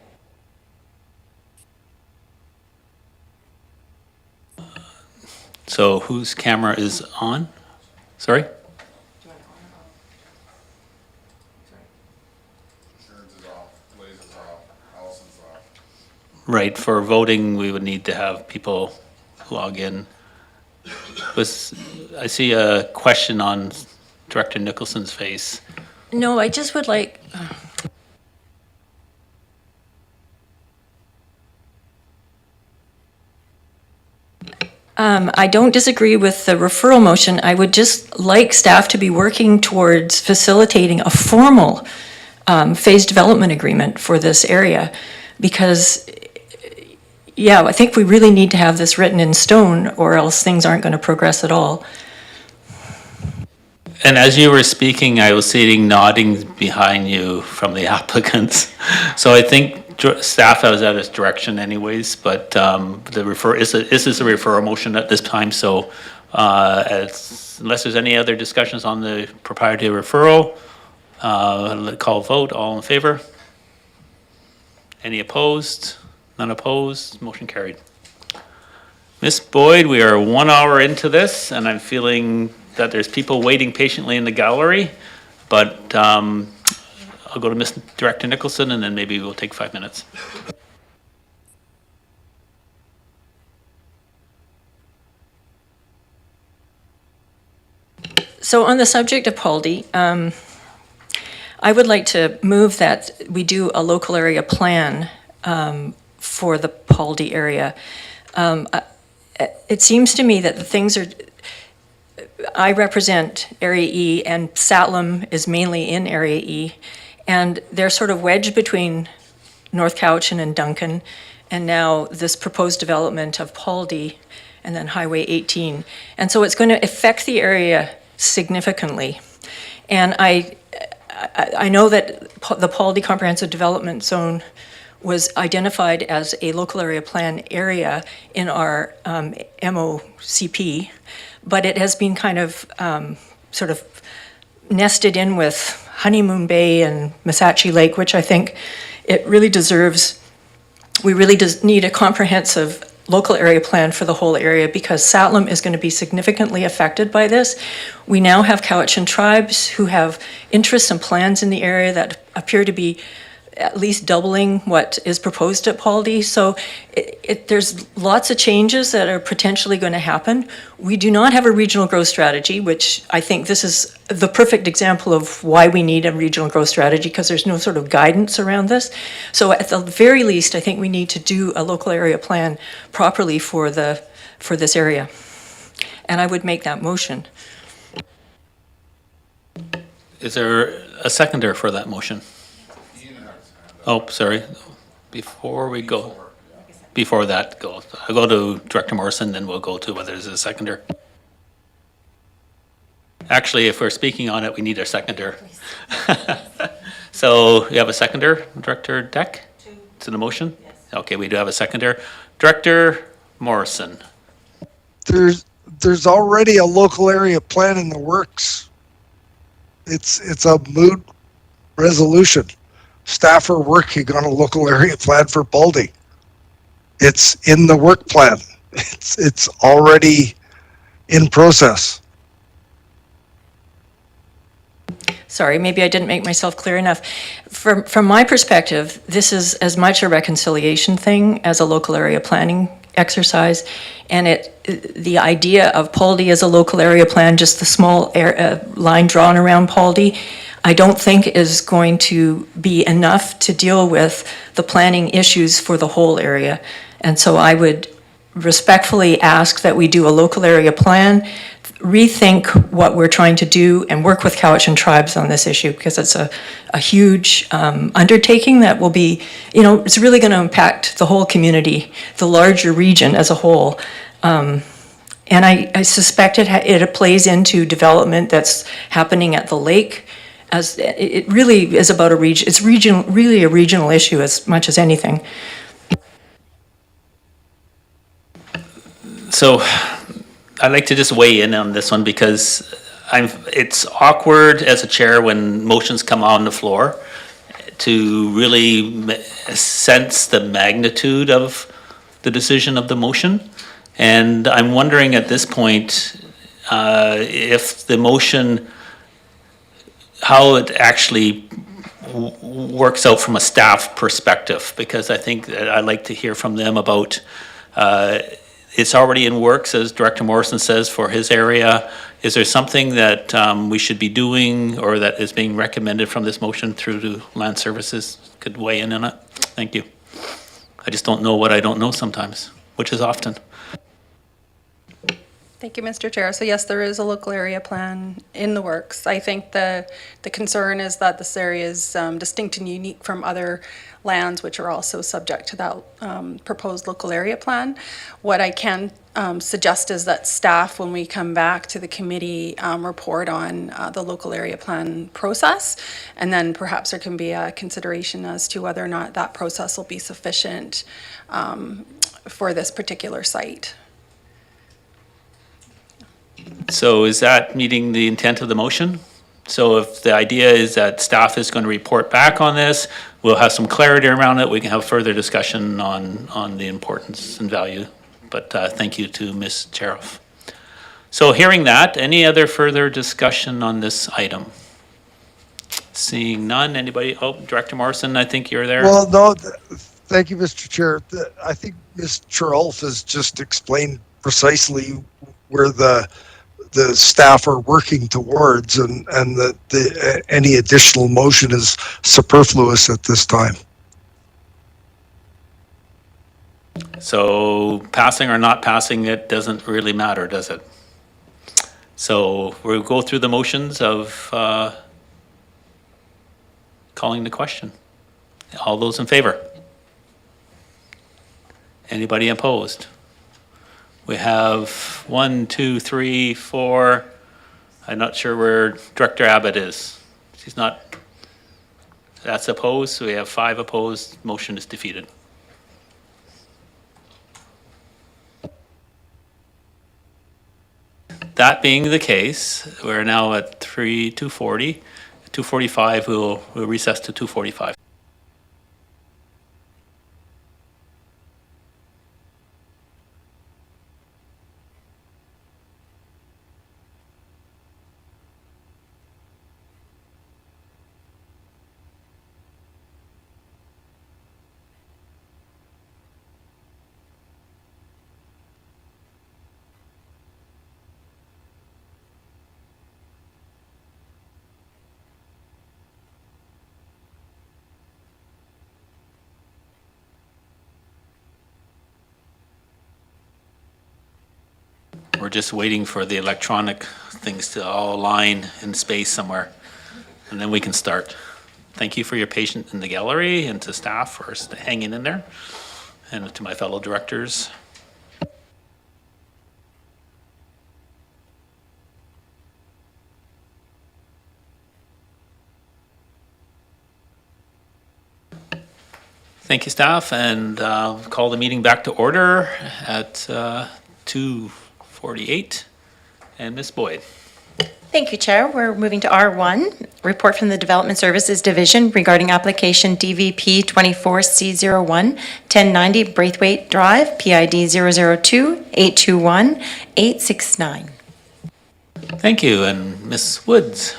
So whose camera is on? Sorry? Right, for voting, we would need to have people log in. I see a question on Director Nicholson's face. No, I just would like, I don't disagree with the referral motion. I would just like staff to be working towards facilitating a formal phased development agreement for this area. Because, yeah, I think we really need to have this written in stone or else things aren't going to progress at all. And as you were speaking, I was seeing nodding behind you from the applicants. So I think staff was at its direction anyways, but this is a referral motion at this time. So unless there's any other discussions on the propriety of referral, call vote, all in favor? Any opposed? None opposed? Motion carried. Ms. Boyd, we are 1 hour into this, and I'm feeling that there's people waiting patiently in the gallery, but I'll go to Ms. Director Nicholson, and then maybe we'll take 5 minutes. So on the subject of Paldy, I would like to move that we do a local area plan for the Paldy area. It seems to me that the things are, I represent Area E, and Satlam is mainly in Area E, and they're sort of wedged between North Cowichan and Duncan, and now this proposed development of Paldy, and then Highway 18. And so it's going to affect the area significantly. And I know that the Paldy Comprehensive Development Zone was identified as a local area plan area in our MOCP, but it has been kind of sort of nested in with Honeymoon Bay and Missachi Lake, which I think it really deserves. We really need a comprehensive local area plan for the whole area because Satlam is going to be significantly affected by this. We now have Cowichan tribes who have interests and plans in the area that appear to be at least doubling what is proposed at Paldi. So there's lots of changes that are potentially going to happen. We do not have a regional growth strategy, which I think this is the perfect example of why we need a regional growth strategy because there's no sort of guidance around this. So at the very least, I think we need to do a local area plan properly for this area. And I would make that motion. Is there a seconder for that motion? Oh, sorry. Before we go, before that goes, I'll go to Director Morrison, then we'll go to whether there's a seconder. Actually, if we're speaking on it, we need a seconder. So you have a seconder, Director Deck, to the motion? Yes. Okay, we do have a seconder. Director Morrison. There's already a local area plan in the works. It's a moot resolution. Staff are working on a local area plan for Baldy. It's in the work plan. It's already in process. Sorry, maybe I didn't make myself clear enough. From my perspective, this is as much a reconciliation thing as a local area planning exercise. And the idea of Paldi as a local area plan, just the small line drawn around Paldi, I don't think is going to be enough to deal with the planning issues for the whole area. And so I would respectfully ask that we do a local area plan, rethink what we're trying to do, and work with Cowichan tribes on this issue because it's a huge undertaking that will be, it's really going to impact the whole community, the larger region as a whole. And I suspect it plays into development that's happening at the lake. As it really is about a region, it's really a regional issue as much as anything. So I'd like to just weigh in on this one because it's awkward as a chair when motions come on the floor to really sense the magnitude of the decision of the motion. And I'm wondering at this point if the motion, how it actually works out from a staff perspective, because I think that I'd like to hear from them about it's already in works, as Director Morrison says, for his area. Is there something that we should be doing or that is being recommended from this motion through to Land Services? Could weigh in on it. Thank you. I just don't know what I don't know sometimes, which is often. Thank you, Mr. Chair. So yes, there is a local area plan in the works. I think the concern is that this area is distinct and unique from other lands which are also subject to that proposed local area plan. What I can suggest is that staff, when we come back to the committee, report on the local area plan process, and then perhaps there can be a consideration as to whether or not that process will be sufficient for this particular site. So is that meeting the intent of the motion? So if the idea is that staff is going to report back on this, we'll have some clarity around it, we can have further discussion on the importance and value. But thank you to Ms. Cheroff. So hearing that, any other further discussion on this item? Seeing none, anybody? Oh, Director Morrison, I think you're there. Well, no, thank you, Mr. Chair. I think Ms. Cheroff has just explained precisely where the staff are working towards, and that any additional motion is superfluous at this time. So passing or not passing it doesn't really matter, does it? So we'll go through the motions of calling the question. All those in favor? Anybody opposed? We have 1, 2, 3, 4. I'm not sure where Director Abbott is. She's not. That's opposed, so we have 5 opposed, motion is defeated. That being the case, we're now at 2:40. 2:45, we'll recess to 2:45. We're just waiting for the electronic things to all align in space somewhere, and then we can start. Thank you for your patience in the gallery, and to staff for hanging in there, and to my fellow directors. Thank you, staff, and call the meeting back to order at 2:48. And Ms. Boyd. Thank you, Chair. We're moving to R1, report from the Development Services Division regarding application DVP 24C01, 1090 Braithwaite Drive, PID 002-821-869. Thank you, and Ms. Woods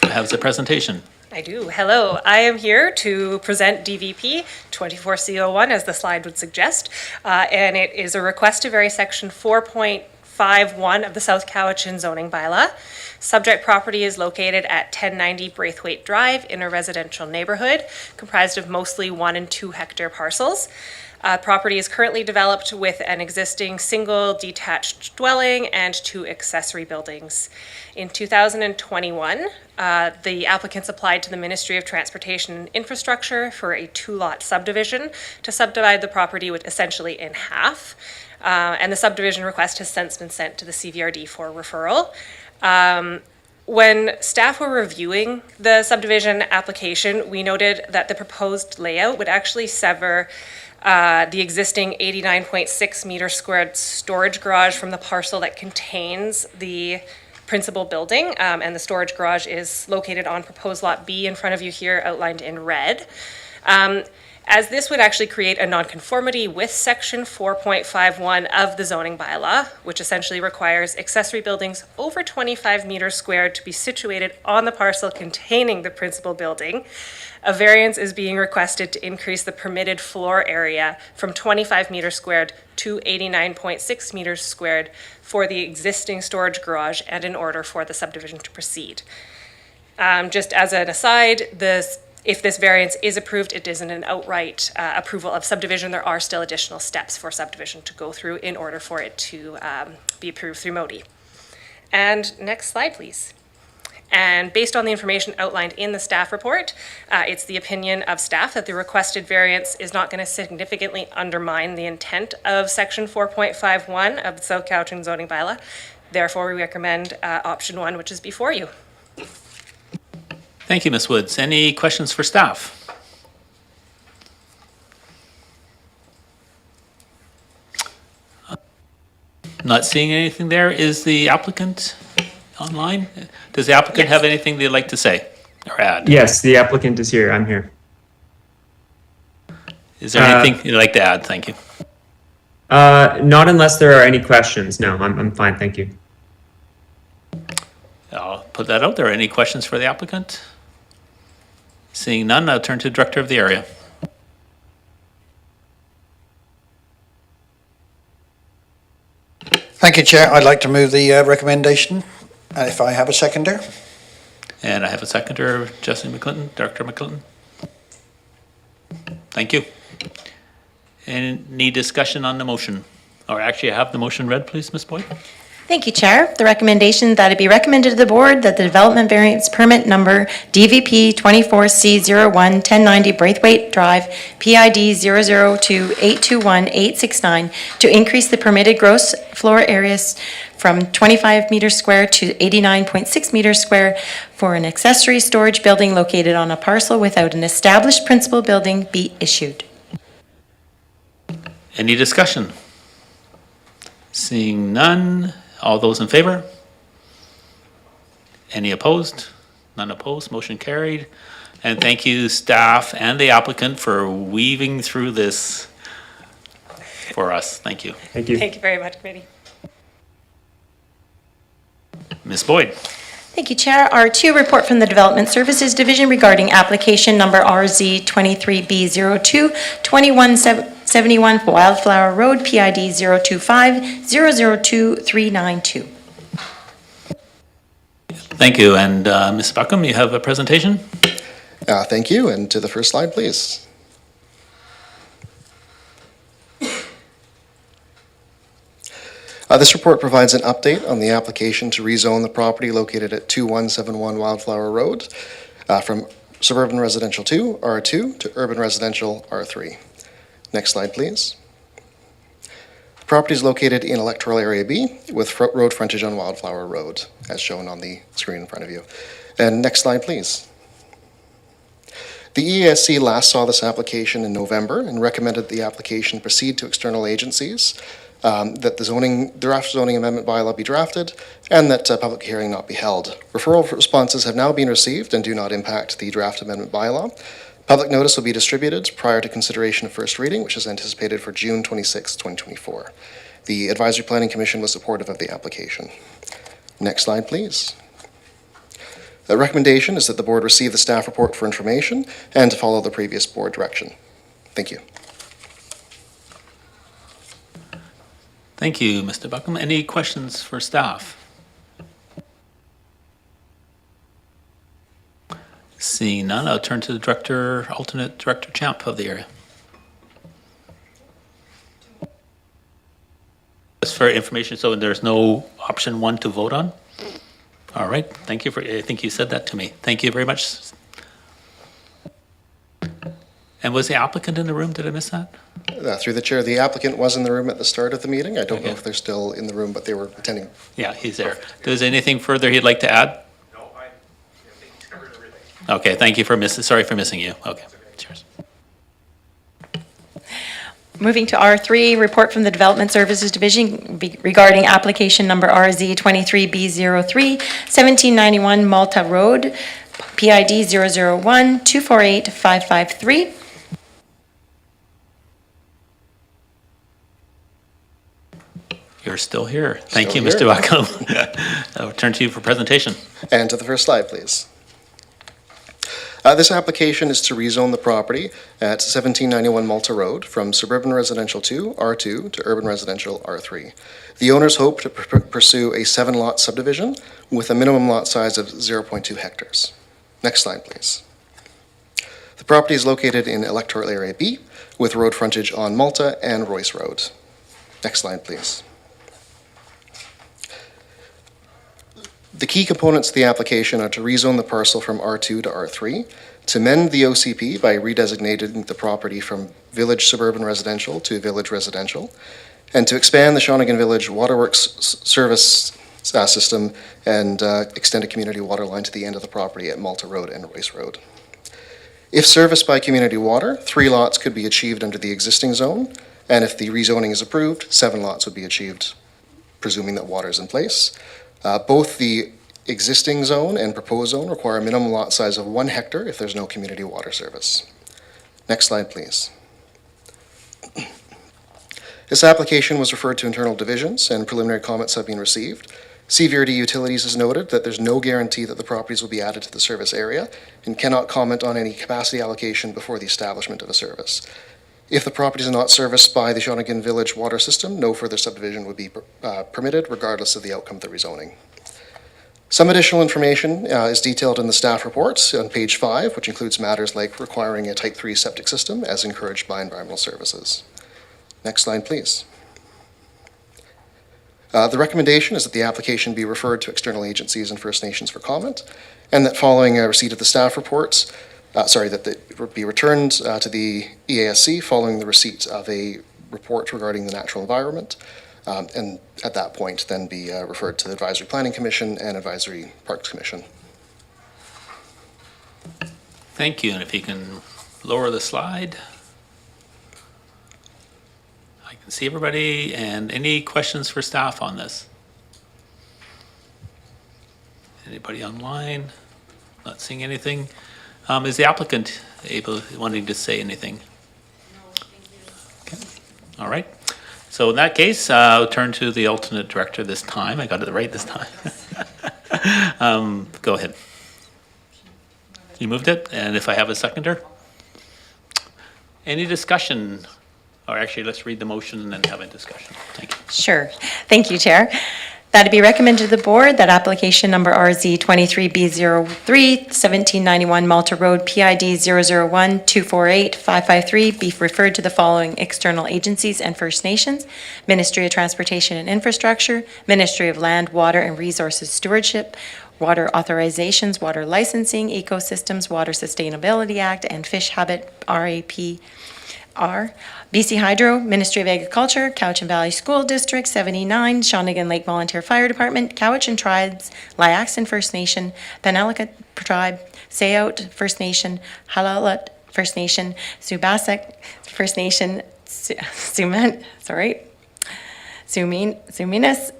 has the presentation. I do. Hello. I am here to present DVP 24C01, as the slide would suggest, and it is a request to vary section 4.51 of the South Cowichan zoning bylaw. Subject property is located at 1090 Braithwaite Drive in a residential neighborhood comprised of mostly 1 and 2 hectare parcels. Property is currently developed with an existing single detached dwelling and 2 accessory buildings. In 2021, the applicants applied to the Ministry of Transportation and Infrastructure for a 2-lot subdivision to subdivide the property with essentially in half. And the subdivision request has since been sent to the CVRD for referral. When staff were reviewing the subdivision application, we noted that the proposed layout would actually sever the existing 89.6 meter squared storage garage from the parcel that contains the principal building, and the storage garage is located on proposed lot B in front of you here, outlined in red. As this would actually create a nonconformity with section 4.51 of the zoning bylaw, which essentially requires accessory buildings over 25 meters squared to be situated on the parcel containing the principal building, a variance is being requested to increase the permitted floor area from 25 meters squared to 89.6 meters squared for the existing storage garage and in order for the subdivision to proceed. Just as an aside, if this variance is approved, it isn't an outright approval of subdivision. There are still additional steps for subdivision to go through in order for it to be approved through MODI. And next slide, please. And based on the information outlined in the staff report, it's the opinion of staff that the requested variance is not going to significantly undermine the intent of section 4.51 of the South Cowichan zoning bylaw. Therefore, we recommend option 1, which is before you. Thank you, Ms. Woods. Any questions for staff? Not seeing anything there. Is the applicant online? Does the applicant have anything they'd like to say or add? Yes, the applicant is here. I'm here. Is there anything you'd like to add? Thank you. Not unless there are any questions. No, I'm fine. Thank you. I'll put that out there. Any questions for the applicant? Seeing none, I'll turn to the director of the area. Thank you, Chair. I'd like to move the recommendation, if I have a seconder. And I have a seconder, Jesse McClinton, Director McClinton. Thank you. Any discussion on the motion? Or actually, I have the motion read, please, Ms. Boyd. Thank you, Chair. The recommendation that it be recommended to the board that the development variance permit number DVP 24C01 1090 Braithwaite Drive, PID 002821869, to increase the permitted gross floor areas from 25 meters square to 89.6 meters square for an accessory storage building located on a parcel without an established principal building be issued. Any discussion? Seeing none, all those in favor? Any opposed? None opposed, motion carried. And thank you, staff and the applicant, for weaving through this for us. Thank you. Thank you. Thank you very much, committee. Ms. Boyd. Thank you, Chair. R2, report from the Development Services Division regarding application number RZ 23B02 2171 Wildflower Road, PID 025-002392. Thank you. And Ms. Buckham, you have a presentation? Thank you, and to the first slide, please. This report provides an update on the application to rezone the property located at 2171 Wildflower Road from Suburban Residential 2, R2, to Urban Residential, R3. Next slide, please. The property is located in Electoral Area B with road frontage on Wildflower Road, as shown on the screen in front of you. And next slide, please. The EASC last saw this application in November and recommended the application proceed to external agencies, that the draft zoning amendment bylaw be drafted, and that public hearing not be held. Referral responses have now been received and do not impact the draft amendment bylaw. Public notice will be distributed prior to consideration of first reading, which is anticipated for June 26, 2024. The Advisory Planning Commission was supportive of the application. Next slide, please. The recommendation is that the board receive the staff report for information and to follow the previous board direction. Thank you. Thank you, Mr. Buckham. Any questions for staff? Seeing none, I'll turn to the alternate director Champ of the area. Just for information, so there's no option 1 to vote on? All right, thank you I think you said that to me. Thank you very much. And was the applicant in the room? Did I miss that? Through the chair, the applicant was in the room at the start of the meeting. I don't know if they're still in the room, but they were attending. Yeah, he's there. Does anything further he'd like to add? No, I think he's covered everything. Okay, thank you for sorry for missing you. Okay, cheers. Moving to R3, report from the Development Services Division regarding application number RZ 23B03 1791 Malta Road, PID 001-248553. You're still here. Thank you, Still Mr. Buckham. I'll turn to you for presentation. And to the first slide, please. This application is to rezone the property at 1791 Malta Road from Suburban Residential 2, R2, to Urban Residential, R3. The owners hope to pursue a 7-lot subdivision with a minimum lot size of 0.2 hectares. Next slide, please. The property is located in Electoral Area B with road frontage on Malta and Royce Road. Next slide, please. The key components of the application are to rezone the parcel from R2 to R3, to amend the OCP by redesignating the property from Village Suburban Residential to Village Residential, and to expand the Shawnigan Village Waterworks service system and extend a community water line to the end of the property at Malta Road and Royce Road. If serviced by community water, 3 lots could be achieved under the existing zone, and if the rezoning is approved, 7 lots would be achieved, presuming that water is in place. Both the existing zone and proposed zone require a minimum lot size of 1 hectare if there's no community water service. Next slide, please. This application was referred to internal divisions and preliminary comments have been received. CVRD Utilities has noted that there's no guarantee that the properties will be added to the service area and cannot comment on any capacity allocation before the establishment of a service. If the properties are not serviced by the Shawnigan Village water system, no further subdivision would be permitted regardless of the outcome of the rezoning. Some additional information is detailed in the staff reports on page 5, which includes matters like requiring a Type 3 septic system as encouraged by Environmental Services. Next slide, please. The recommendation is that the application be referred to external agencies and First Nations for comment, and that following receipt of the staff reports, that it be returned to the EASC following the receipt of a report regarding the natural environment, and at that point then be referred to the Advisory Planning Commission and Advisory Parks Commission. Thank you, and if you can lower the slide. I can see everybody, and any questions for staff on this? Anybody online? Not seeing anything. Is the applicant wanting to say anything? No, thank you. All right. So in that case, I'll turn to the alternate director this time. I got it right this time. Go ahead. You moved it, and if I have a seconder? Any discussion? Or actually, let's read the motion and then have a discussion. Thank you. Sure. Thank you, Chair. That it be recommended to the board that application number RZ 23B03, 1791 Malta Road, PID 001-248-553 be referred to the following external agencies and First Nations: Ministry of Transportation and Infrastructure, Ministry of Land, Water and Resources Stewardship, Water Authorizations, Water Licensing, Ecosystems, Water Sustainability Act, and Fish Habit RAPR. BC Hydro, Ministry of Agriculture, Cowichan Valley School District 79, Shawnigan Lake Volunteer Fire Department, Cowichan Tribes, Liaxin First Nation, Penelicut Tribe, Sayout First Nation, Halalut First Nation, Subasek First Nation, Suminas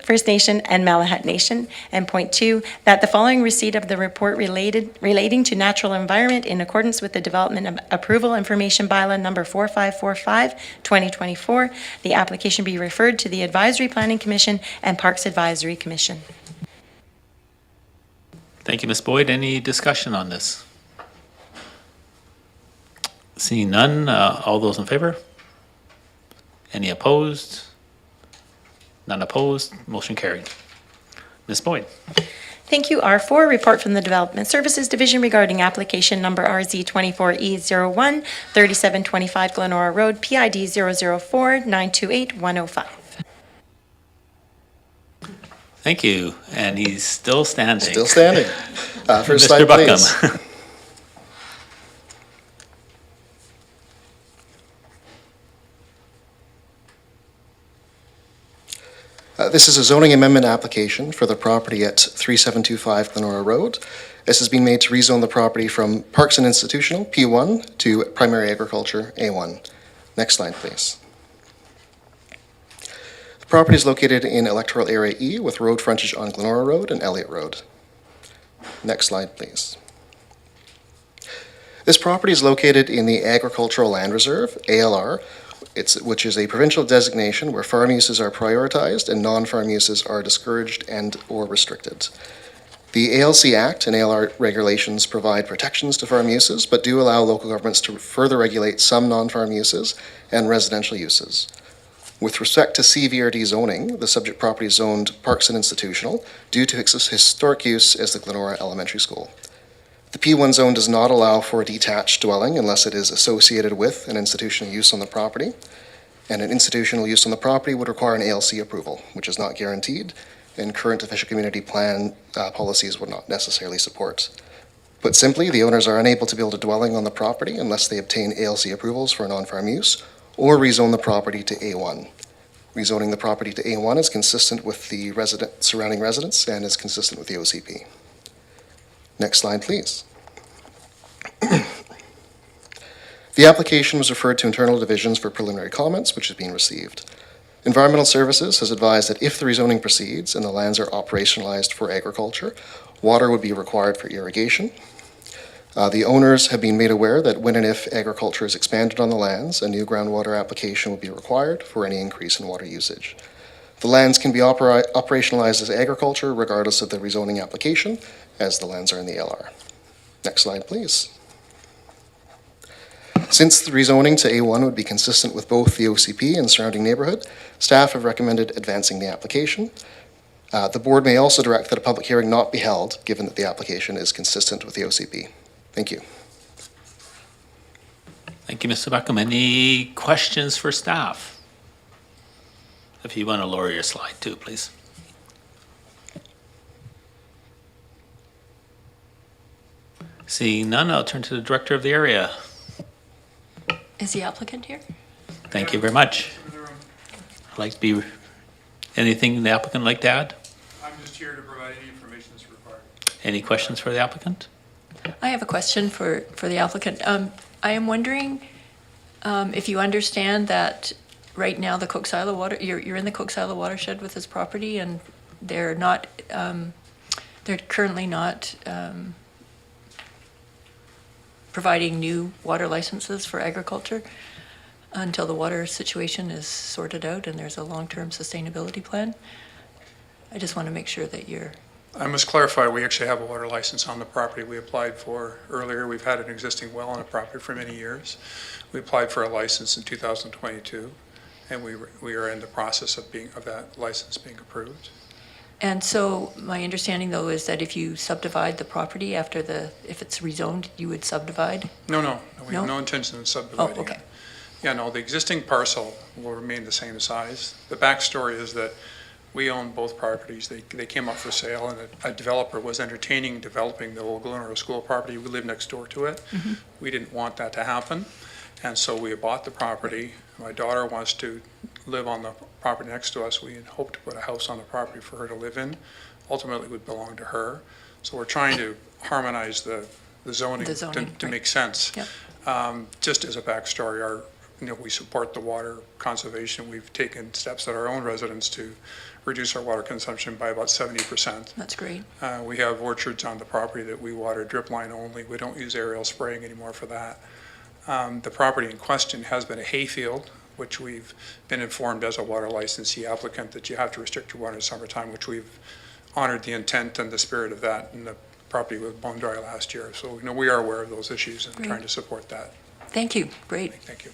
First Nation, and Malahat Nation. And point 2, that the following receipt of the report relating to natural environment in accordance with the Development Approval Information Bylaw number 4545-2024, the application be referred to the Advisory Planning Commission and Parks Advisory Commission. Thank you, Ms. Boyd. Any discussion on this? Seeing none, all those in favor? Any opposed? None opposed, motion carried. Ms. Boyd. Thank you. R4, report from the Development Services Division regarding application number RZ24E01, 3725 Glenora Road, PID 004-928-105. Thank you, and he's still standing. Still standing. First Mr. slide, Buckham. please. This is a zoning amendment application for the property at 3725 Glenora Road. This has been made to rezone the property from Parks and Institutional, P1, to Primary Agriculture, A1. Next slide, please. The property is located in Electoral Area E with road frontage on Glenora Road and Elliott Road. Next slide, please. This property is located in the Agricultural Land Reserve, ALR, which is a provincial designation where farm uses are prioritized and non-farm uses are discouraged and or restricted. The ALC Act and ALR regulations provide protections to farm uses, but do allow local governments to further regulate some non-farm uses and residential uses. With respect to CVRD zoning, the subject property is zoned Parks and Institutional due to its historic use as the Glenora Elementary School. The P1 zone does not allow for a detached dwelling unless it is associated with an institutional use on the property, and an institutional use on the property would require an ALC approval, which is not guaranteed, and current official community plan policies would not necessarily support. Put simply, the owners are unable to build a dwelling on the property unless they obtain ALC approvals for non-farm use or rezone the property to A1. Rezoning the property to A1 is consistent with the surrounding residents and is consistent with the OCP. Next slide, please. The application was referred to internal divisions for preliminary comments, which has been received. Environmental Services has advised that if the rezoning proceeds and the lands are operationalized for agriculture, water would be required for irrigation. The owners have been made aware that when and if agriculture is expanded on the lands, a new groundwater application will be required for any increase in water usage. The lands can be operationalized as agriculture regardless of the rezoning application, as the lands are in the LR. Next slide, please. Since the rezoning to A1 would be consistent with both the OCP and surrounding neighborhood, staff have recommended advancing the application. The board may also direct that a public hearing not be held, given that the application is consistent with the OCP. Thank you. Thank you, Mr. Buckham. Any questions for staff? If you want to lower your slide too, please. Seeing none, I'll turn to the director of the area. Is the applicant here? Thank you very much. I'd like to be, anything the applicant would like to add? I'm just here to provide any information that's required. Any questions for the applicant? I have a question for the applicant. I am wondering if you understand that right now the Coxsila water, you're in the Coxsila watershed with this property, and they're not, they're currently not providing new water licenses for agriculture until the water situation is sorted out and there's a long-term sustainability plan. I just want to make sure that you're... I must clarify, we actually have a water license on the property we applied for earlier. We've had an existing well on the property for many years. We applied for a license in 2022, and we are in the process of that license being approved. And so my understanding, though, is that if you subdivide the property if it's rezoned, you would subdivide? No, we No? have no intention of subdividing Oh, okay. it. Yeah, no, the existing parcel will remain the same size. The backstory is that we own both properties. They came up for sale, and a developer was entertaining developing the old Glenora School property. We live next door to it. Mm-hmm. We didn't want that to happen, and so we bought the property. My daughter wants to live on the property next to us. We had hoped to put a house on the property for her to live in. Ultimately, it would belong to her. So we're trying to harmonize the zoning to right. make sense. Yep. Just as a backstory, we support the water conservation. We've taken steps at our own residence to reduce our water consumption by about 70%. That's great. We have orchards on the property that we water drip line only. We don't use aerial spraying anymore for that. The property in question has been a hayfield, which we've been informed as a water licensee applicant that you have to restrict your water in summertime, which we've honored the intent and the spirit of that in the property with bone dry last year. So we are aware of those issues and Great. trying to support that. Thank you. Great. Thank you.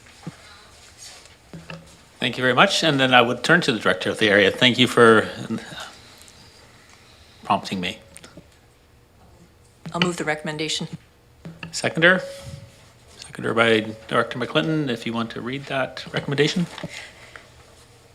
Thank you very much. And then I would turn to the director of the area. Thank you for prompting me. I'll move the recommendation. Seconder? Seconder by Director McClinton, if you want to read that recommendation.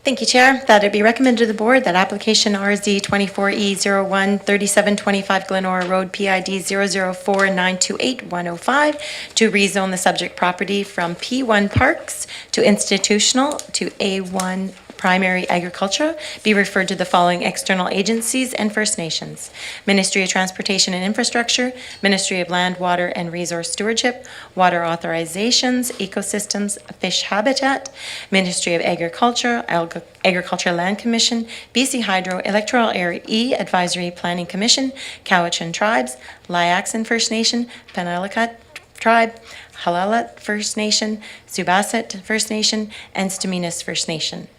Thank you, Chair. That it be recommended to the board that application RZ 24E01 3725 Glenora Road PID 004928105 to rezone the subject property from P1 Parks to institutional to A1 primary agriculture be referred to the following external agencies and First Nations: Ministry of Transportation and Infrastructure, Ministry of Land, Water and Resource Stewardship, Water Authorizations, Ecosystems, Fish Habitat, Ministry of Agriculture, Agriculture Land Commission, BC Hydro, Electoral Area E Advisory Planning Commission, Cowichan Tribes, Liaxin First Nation, Penalakat Tribe, Halala First Nation, Subasset First Nation, and Staminas First Nation.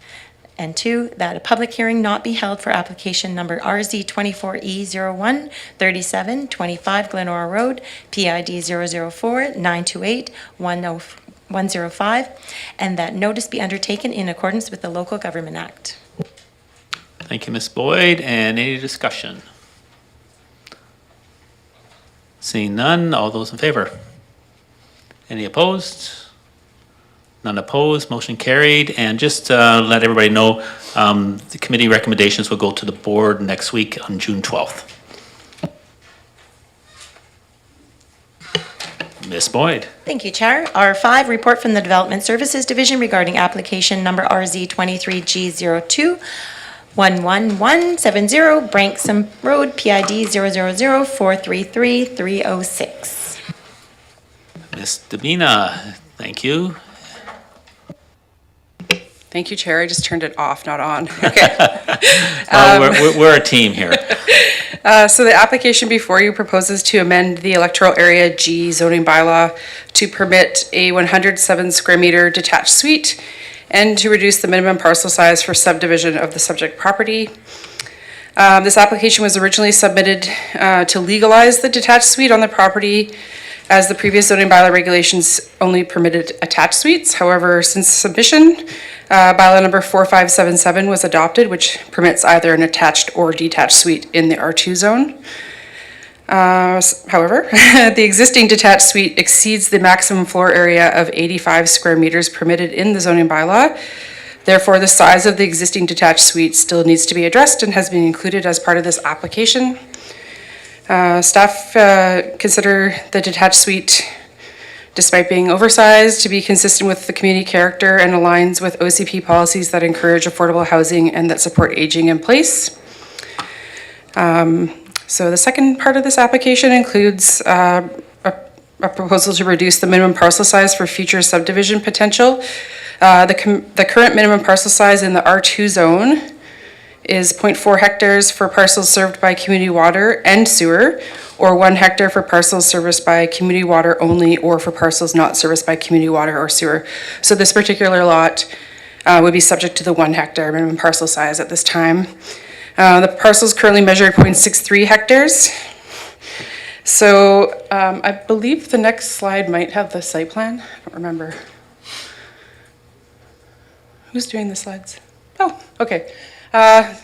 And two, that a public hearing not be held for application number RZ 24E01 3725 Glenora Road, PID 004928105, and that notice be undertaken in accordance with the Local Government Act. Thank you, Ms. Boyd. And any discussion? Seeing none, all those in favor? Any opposed? None opposed, motion carried. And just let everybody know, the committee recommendations will go to the board next week on June 12th. Ms. Boyd. Thank you, Chair. R5, report from the Development Services Division regarding application number RZ 23G02 11170 Branksome Road, PID 000433306. Ms. Davina, thank you. Thank you, Chair. I just turned it off, not on. Okay. Well, we're a team here. So the application before you proposes to amend the Electoral Area G zoning bylaw to permit a 107 square meter detached suite and to reduce the minimum parcel size for subdivision of the subject property. This application was originally submitted to legalize the detached suite on the property, as the previous zoning bylaw regulations only permitted attached suites. However, since submission, bylaw number 4577 was adopted, which permits either an attached or detached suite in the R2 zone. However, the existing detached suite exceeds the maximum floor area of 85 square meters permitted in the zoning bylaw. Therefore, the size of the existing detached suite still needs to be addressed and has been included as part of this application. Staff consider the detached suite, despite being oversized, to be consistent with the community character and aligns with OCP policies that encourage affordable housing and that support aging in place. So the second part of this application includes a proposal to reduce the minimum parcel size for future subdivision potential. The current minimum parcel size in the R2 zone is 0.4 hectares for parcels served by community water and sewer, or 1 hectare for parcels serviced by community water only, or for parcels not serviced by community water or sewer. So this particular lot would be subject to the 1 hectare minimum parcel size at this time. The parcels currently measure 0.63 hectares. So I believe the next slide might have the site plan. I don't remember. Who's doing the slides? Oh, okay.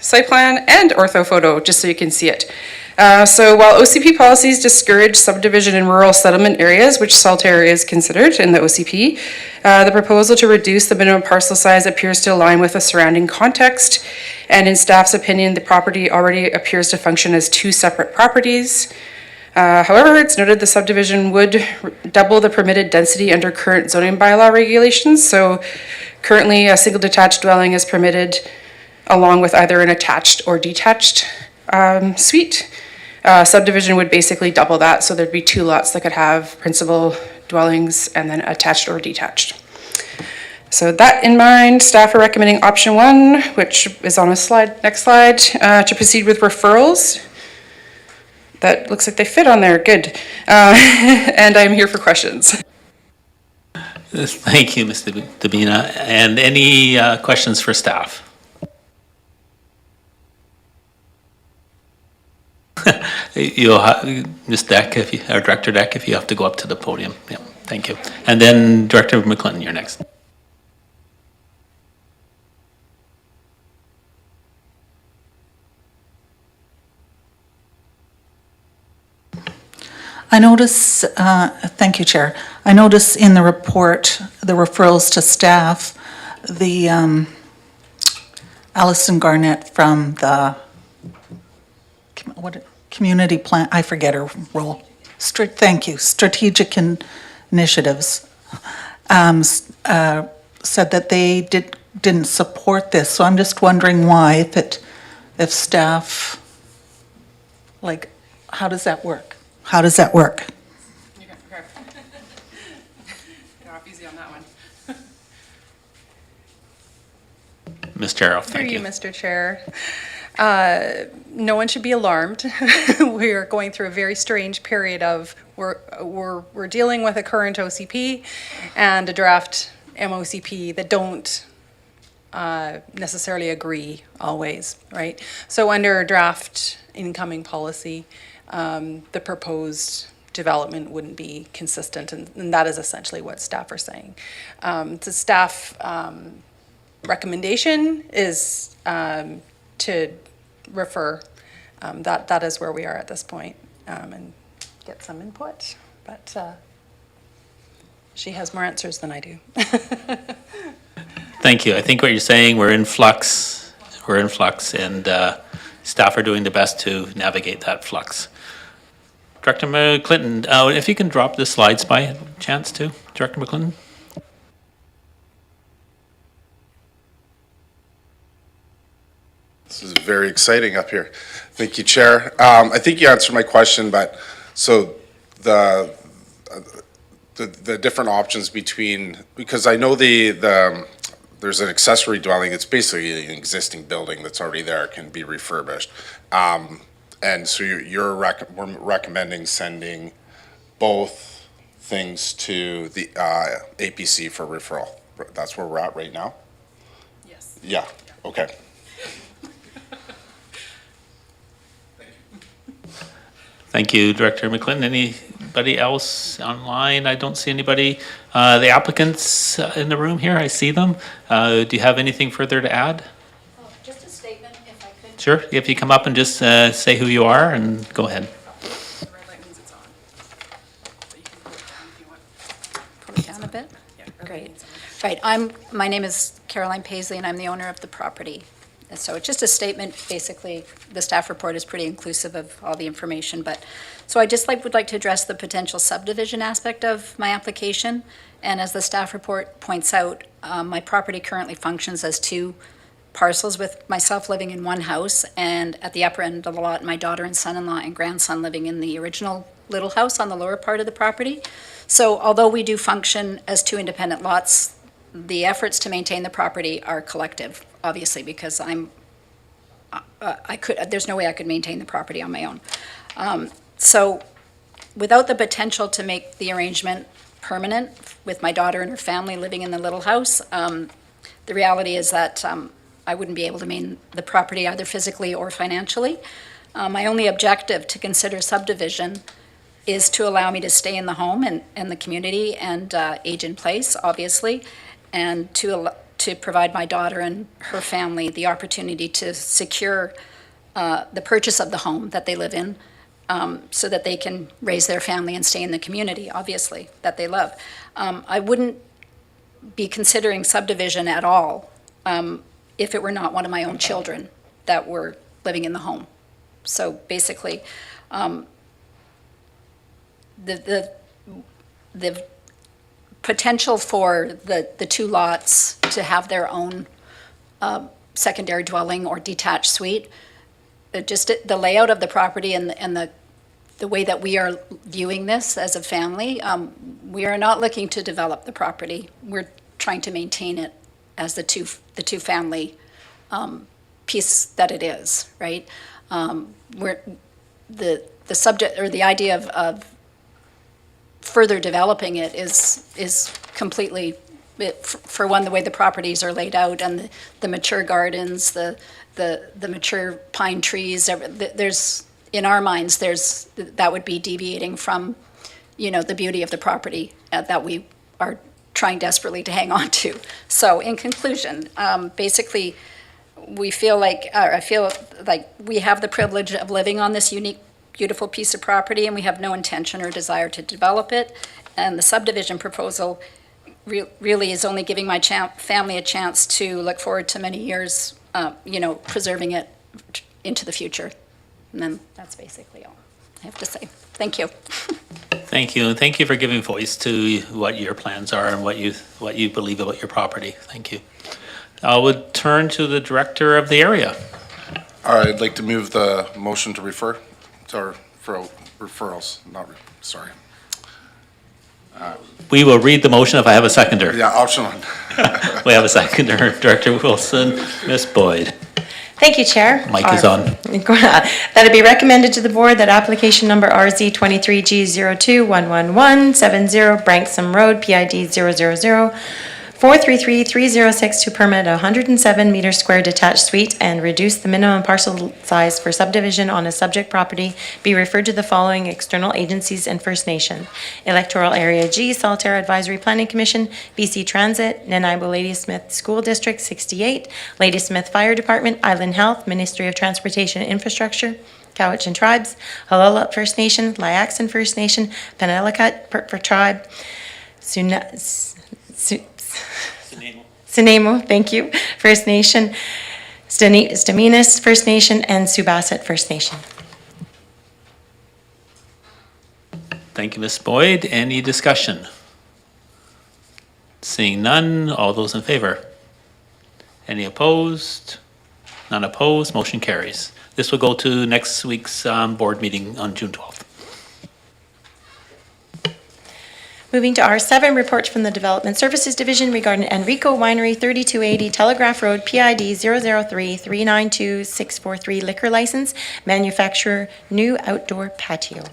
Site plan and ortho photo, just so you can see it. So while OCP policies discourage subdivision in rural settlement areas, which Saltaire is considered in the OCP, the proposal to reduce the minimum parcel size appears to align with the surrounding context. And in staff's opinion, the property already appears to function as 2 separate properties. However, it's noted the subdivision would double the permitted density under current zoning bylaw regulations. So currently, a single detached dwelling is permitted along with either an attached or detached suite. Subdivision would basically double that, so there'd be 2 lots that could have principal dwellings and then attached or detached. So that in mind, staff are recommending option 1, which is on a slide, next slide, to proceed with referrals. That looks like they fit on there, good. And I'm here for questions. Thank you, Ms. Dabina. And any questions for staff? You'll Ms. Deck, or Director Deck, if you have to go up to the podium. Yeah, thank you. And then Director McClinton, you're next. I notice, thank you, Chair. I notice in the report, the referrals to staff, the Alison Garnett from the community plan, I forget her role. Thank you, Strategic Initiatives, said that they didn't support this. So I'm just wondering why, if staff, like, how does that work? How does that work? Okay. Get off easy on that one. Ms. Jarrell, thank you. Through you, Mr. Chair. No one should be alarmed. We are going through a very strange period of we're dealing with a current OCP and a draft MOCP that don't necessarily agree always, right? So under draft incoming policy, the proposed development wouldn't be consistent, and that is essentially what staff are saying. The staff recommendation is to refer. That is where we are at this point, and get some input, but she has more answers than I do. Thank you. I think what you're saying, we're in flux, and staff are doing the best to navigate that flux. Director McClinton, if you can drop the slides by chance too, Director McClinton. This is very exciting up here. Thank you, Chair. I think you answered my question, but so the different options between, because I know there's an accessory dwelling. It's basically an existing building that's already there, can be refurbished. And so we're recommending sending both things to the APC for referral. That's where we're at right now? Yes. Yeah, okay. Thank you, Director McClinton. Anybody else online? I don't see anybody. The applicants in the room here, I see them. Do you have anything further to add? Just a statement, if I could. Sure, if you come up and just say who you are and go ahead. The red light means it's on. So you can pull it down if you want. Pull it down a bit? Great. Right, my name is Caroline Paisley, and I'm the owner of the property. So it's just a statement, basically, the staff report is pretty inclusive of all the information, but, so I just would like to address the potential subdivision aspect of my application. And as the staff report points out, my property currently functions as two parcels with myself living in one house, and at the upper end of the lot, my daughter and son-in-law and grandson living in the original little house on the lower part of the property. So although we do function as two independent lots, the efforts to maintain the property are collective, obviously, because there's no way I could maintain the property on my own. So without the potential to make the arrangement permanent with my daughter and her family living in the little house, the reality is that I wouldn't be able to maintain the property either physically or financially. My only objective to consider subdivision is to allow me to stay in the home and the community and age in place, obviously, and to provide my daughter and her family the opportunity to secure the purchase of the home that they live in, so that they can raise their family and stay in the community, obviously, that they love. I wouldn't be considering subdivision at all if it were not one of my own children that were living in the home. So basically, the potential for the two lots to have their own secondary dwelling or detached suite, just the layout of the property and the way that we are viewing this as a family, we are not looking to develop the property. We're trying to maintain it as the two family piece that it is, right? We're the subject or the idea of further developing it is completely, for one, the way the properties are laid out and the mature gardens, the mature pine trees. There's, in our minds, that would be deviating from, the beauty of the property that we are trying desperately to hang on to. So in conclusion, basically, I feel like we have the privilege of living on this unique, beautiful piece of property, and we have no intention or desire to develop it. And the subdivision proposal really is only giving my family a chance to look forward to many years, preserving it into the future. And then that's basically all I have to say. Thank you. Thank you, and thank you for giving voice to what your plans are and what you believe about your property. Thank you. I would turn to the director of the area. I'd like to move the motion to refer, or for referrals, sorry. We will read the motion if I have a seconder. Yeah, option one. We have a seconder, Director Wilson, Ms. Boyd. Thank you, Chair. Mic is on. That it be recommended to the board that application number RZ 23G0211170 Branksome Road, PID 000-433-306 to permit a 107 meter square detached suite and reduce the minimum parcel size for subdivision on a subject property be referred to the following external agencies and First Nation: Electoral Area G, Solitaire Advisory Planning Commission, BC Transit, Nanaimo Ladysmith School District 68, Ladysmith Fire Department, Island Health, Ministry of Transportation and Infrastructure, Cowichan Tribes, Halalup First Nation, Lyaxon First Nation, Penelakut Pertford Tribe, Sinemo, thank you, First Nation, Staminas First Nation, and Subasset First Nation. Thank you, Ms. Boyd. Any discussion? Seeing none, all those in favor? Any opposed? None opposed, motion carries. This will go to next week's board meeting on June 12th. Moving to R7, reports from the Development Services Division regarding Enrico Winery, 3280 Telegraph Road, PID 003-392-643 liquor license, manufacturer, new outdoor patio.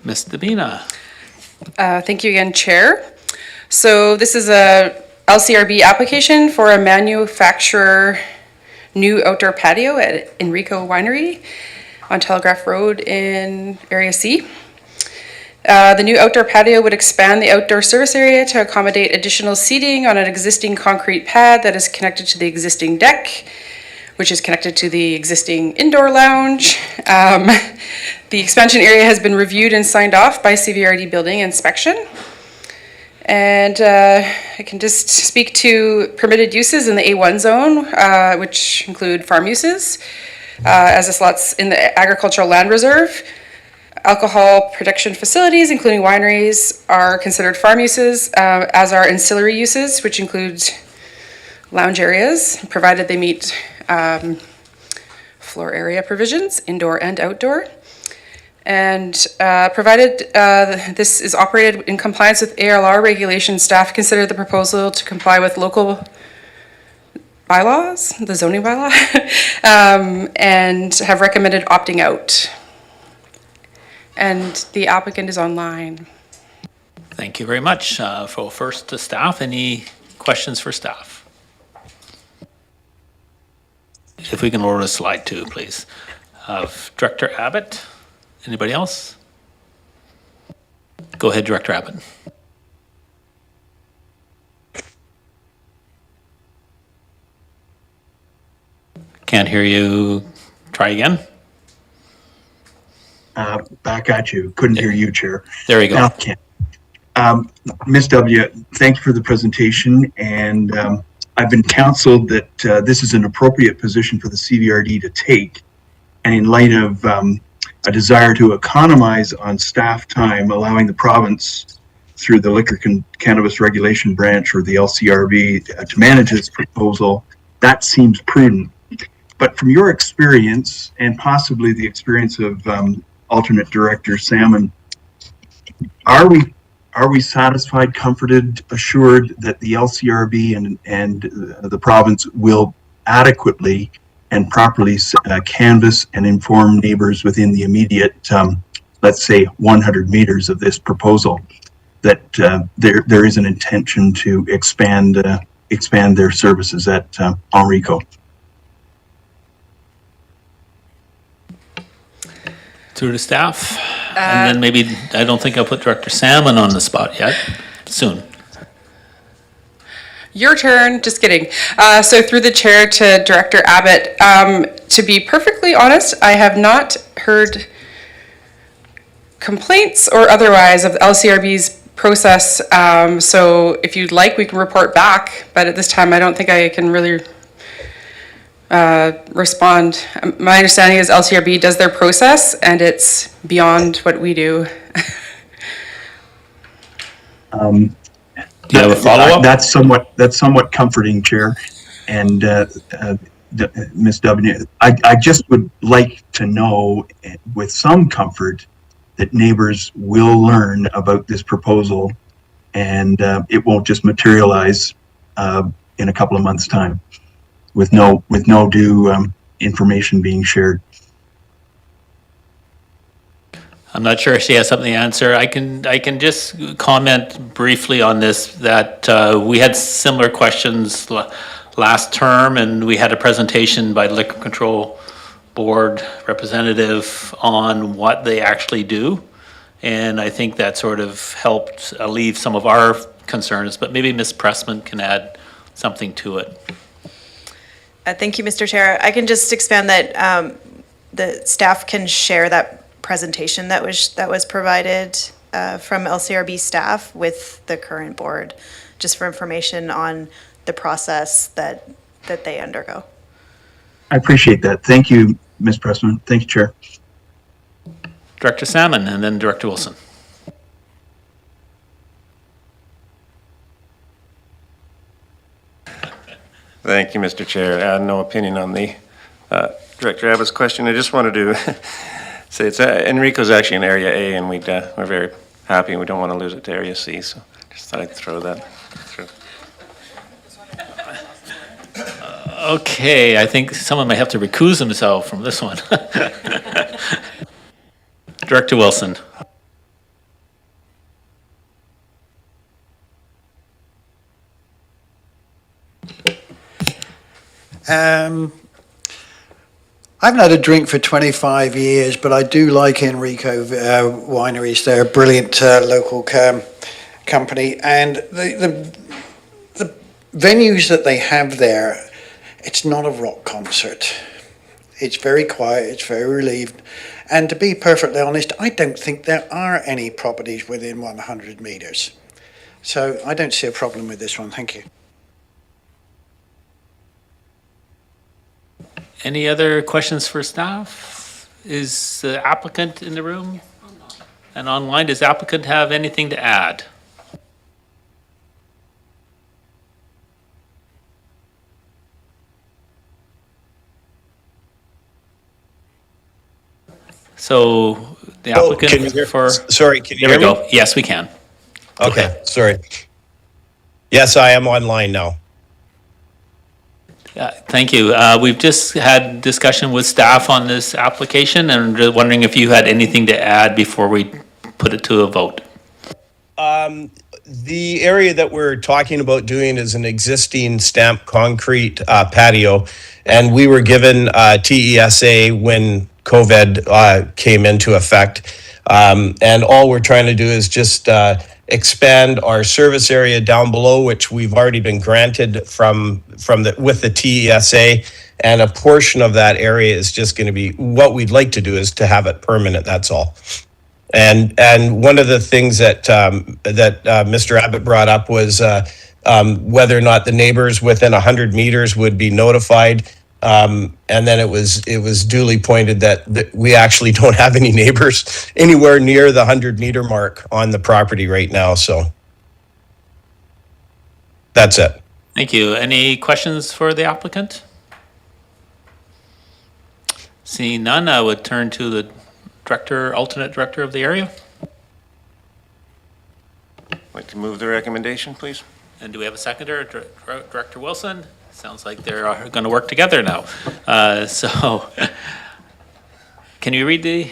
Ms. Dabina. Thank you again, Chair. So this is a LCRB application for a manufacturer new outdoor patio at Enrico Winery on Telegraph Road in Area C. The new outdoor patio would expand the outdoor service area to accommodate additional seating on an existing concrete pad that is connected to the existing deck, which is connected to the existing indoor lounge. The expansion area has been reviewed and signed off by CVRD Building Inspection. And I can just speak to permitted uses in the A1 zone, which include farm uses, as this lot's in the agricultural land reserve. Alcohol production facilities, including wineries, are considered farm uses, as are ancillary uses, which include lounge areas, provided they meet floor area provisions, indoor and outdoor. And provided this is operated in compliance with ALR regulations, staff consider the proposal to comply with local bylaws, the zoning bylaw, and have recommended opting out. And the applicant is online. Thank you very much. For first to staff, any questions for staff? If we can lower the slide too, please. Director Abbott, anybody else? Go ahead, Director Abbott. Can't hear you. Try again. Back at you. Couldn't hear you, Chair. There you go. Now, can. Ms. W., thank you for the presentation, and I've been counseled that this is an appropriate position for the CVRD to take, and in light of a desire to economize on staff time, allowing the province through the Liquor Cannabis Regulation Branch or the LCRB to manage this proposal, that seems prudent. But from your experience, and possibly the experience of alternate director Salmon, are we satisfied, comforted, assured that the LCRB and the province will adequately and properly canvass and inform neighbors within the immediate, let's say, 100 meters of this proposal, that there is an intention to expand their services at Enrico? Through to staff, and then maybe, I don't think I'll put Director Salmon on the spot yet, soon. Your turn, just kidding. So through the chair to Director Abbott, to be perfectly honest, I have not heard complaints or otherwise of the LCRB's process. So if you'd like, we can report back, but at this time, I don't think I can really respond. My understanding is LCRB does their process and it's beyond what we do. Do you have a follow-up? That's somewhat comforting, Chair. And Ms. W., I just would like to know with some comfort that neighbors will learn about this proposal and it won't just materialize in a couple of months' time with no due information being shared. I'm not sure if she has something to answer. I can just comment briefly on this, that we had similar questions last term, and we had a presentation by the Liquor Control Board representative on what they actually do. And I think that sort of helped alleviate some of our concerns, but maybe Ms. Pressman can add something to it. Thank you, Mr. Chair. I can just expand that the staff can share that presentation that was provided from LCRB staff with the current board, just for information on the process that they undergo. I appreciate that. Thank you, Ms. Pressman. Thank you, Chair. Director Salmon and then Director Wilson. Thank you, Mr. Chair. I had no opinion on the Director Abbott's question. I just wanted to say it's Enrico's actually in Area A, and we're very happy, and we don't want to lose it to Area C. So just thought I'd throw that through. Okay, I think someone may have to recuse himself from this one. Director Wilson. I haven't had a drink for 25 years, but I do like Enrico Wineries. They're a brilliant local company, and the venues that they have there, it's not a rock concert. It's very quiet, it's very relieved, and to be perfectly honest, I don't think there are any properties within 100 meters. So I don't see a problem with this one. Thank you. Any other questions for staff? Is the applicant in the room? And online, does the applicant have anything to add? So the applicant can you hear? for... Sorry, can you There we hear me? go. Yes, we can. Okay, sorry. Yes, I am online now. Thank you. We've just had discussion with staff on this application and wondering if you had anything to add before we put it to a vote. The area that we're talking about doing is an existing stamped concrete patio, and we were given TESA when COVID came into effect. And all we're trying to do is just expand our service area down below, which we've already been granted with the TESA, and a portion of that area is just going to be, what we'd like to do is to have it permanent, that's all. And one of the things that Mr. Abbott brought up was whether or not the neighbors within 100 meters would be notified. And then it was duly pointed that we actually don't have any neighbors anywhere near the 100-meter mark on the property right now. So that's it. Thank you. Any questions for the applicant? Seeing none, I would turn to the alternate director of the area. I'd like to move the recommendation, please. And do we have a seconder, Director Wilson? Sounds like they're going to work together now. So can you read the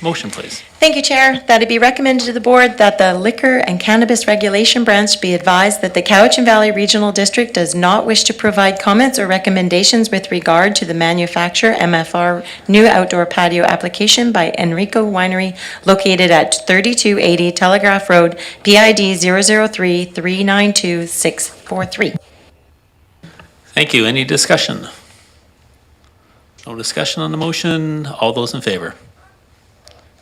motion, please? Thank you, Chair. That it be recommended to the board that the Liquor and Cannabis Regulation Branch be advised that the Cowichan Valley Regional District does not wish to provide comments or recommendations with regard to the manufacturer MFR new outdoor patio application by Enrico Winery located at 3280 Telegraph Road, PID 003392643. Thank you. Any discussion? No discussion on the motion. All those in favor?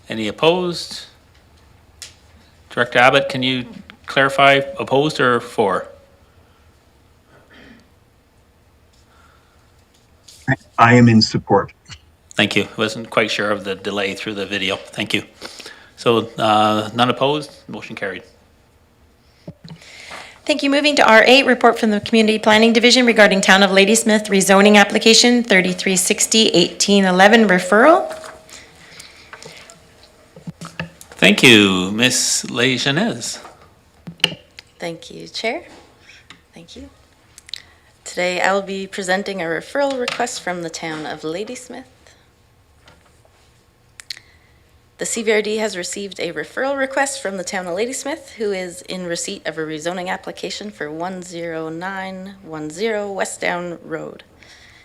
Any opposed? Director Abbott, can you clarify opposed or for? I am in support. Thank you. Wasn't quite sure of the delay through the video. Thank you. So none opposed, motion carried. Thank you. Moving to R8, report from the Community Planning Division regarding Town of Ladysmith rezoning application 3360-1811 referral. Thank you. Ms. Lejeunesse. Thank you, Chair. Thank you. Today I will be presenting a referral request from the Town of Ladysmith. The CVRD has received a referral request from the Town of Ladysmith, who is in receipt of a rezoning application for 10910 West Down Road.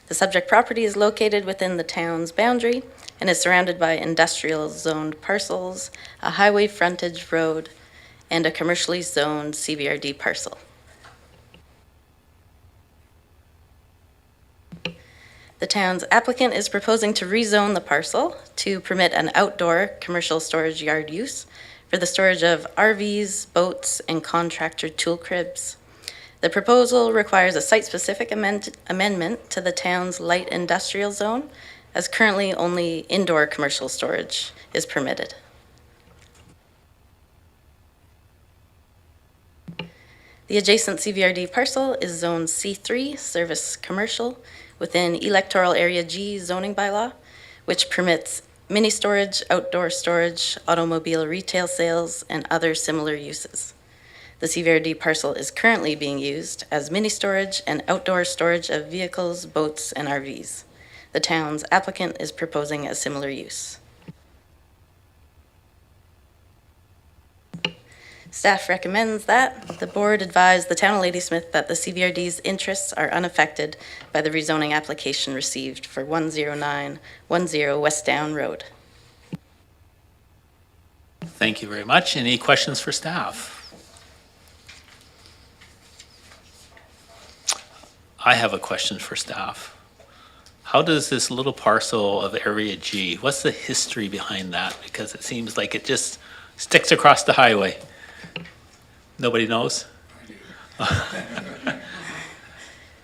The subject property is located within the town's boundary and is surrounded by industrial zoned parcels, a highway frontage road, and a commercially zoned CVRD parcel. The town's applicant is proposing to rezone the parcel to permit an outdoor commercial storage yard use for the storage of RVs, boats, and contractor tool cribs. The proposal requires a site-specific amendment to the town's light industrial zone, as currently only indoor commercial storage is permitted. The adjacent CVRD parcel is Zone C3, Service Commercial, within Electoral Area G zoning bylaw, which permits mini storage, outdoor storage, automobile retail sales, and other similar uses. The CVRD parcel is currently being used as mini storage and outdoor storage of vehicles, boats, and RVs. The town's applicant is proposing a similar use. Staff recommends that the board advise the Town of Ladysmith that the CVRD's interests are unaffected by the rezoning application received for 10910 West Down Road. Thank you very much. Any questions for staff? I have a question for staff. How does this little parcel of Area G, what's the history behind that? Because it seems like it just sticks across the highway. Nobody knows?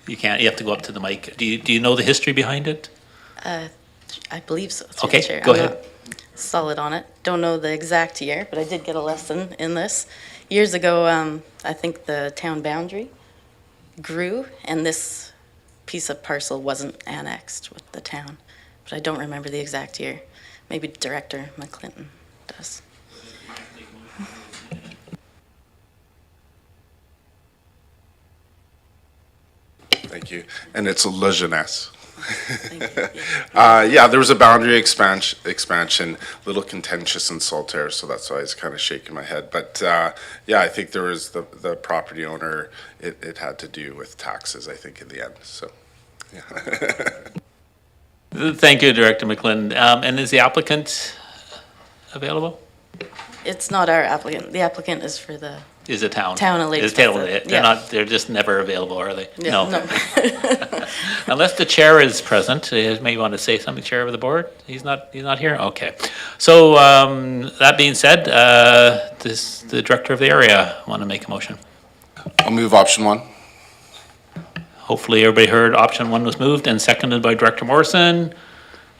You can't, you have to go up to the mic. Do you know the history behind it? I believe so. through the Okay, chair. go I'm ahead. not solid on it. Don't know the exact year, but I did get a lesson in this. Years ago, I think the town boundary grew, and this piece of parcel wasn't annexed with the town. But I don't remember the exact year. Maybe Director McClinton does. Thank you. And it's La Jeunesse. Yeah, there was a boundary expansion, little contentious in Saltaire, so that's why I was kind of shaking my head. But yeah, I think there was the property owner, it had to do with taxes, I think, in the end, so, yeah. Thank you, Director McClellan. And is the applicant available? It's not our applicant. The applicant is for the Is a town? Town of Is Ladysmith, town- They're yeah. not, they're just never available, are they? Yeah, no. Unless the chair is present, you may want to say something, Chair of the Board? He's not here? Okay. So that being said, the Director of the area want to make a motion? I'll move option 1. Hopefully everybody heard option 1 was moved and seconded by Director Morrison.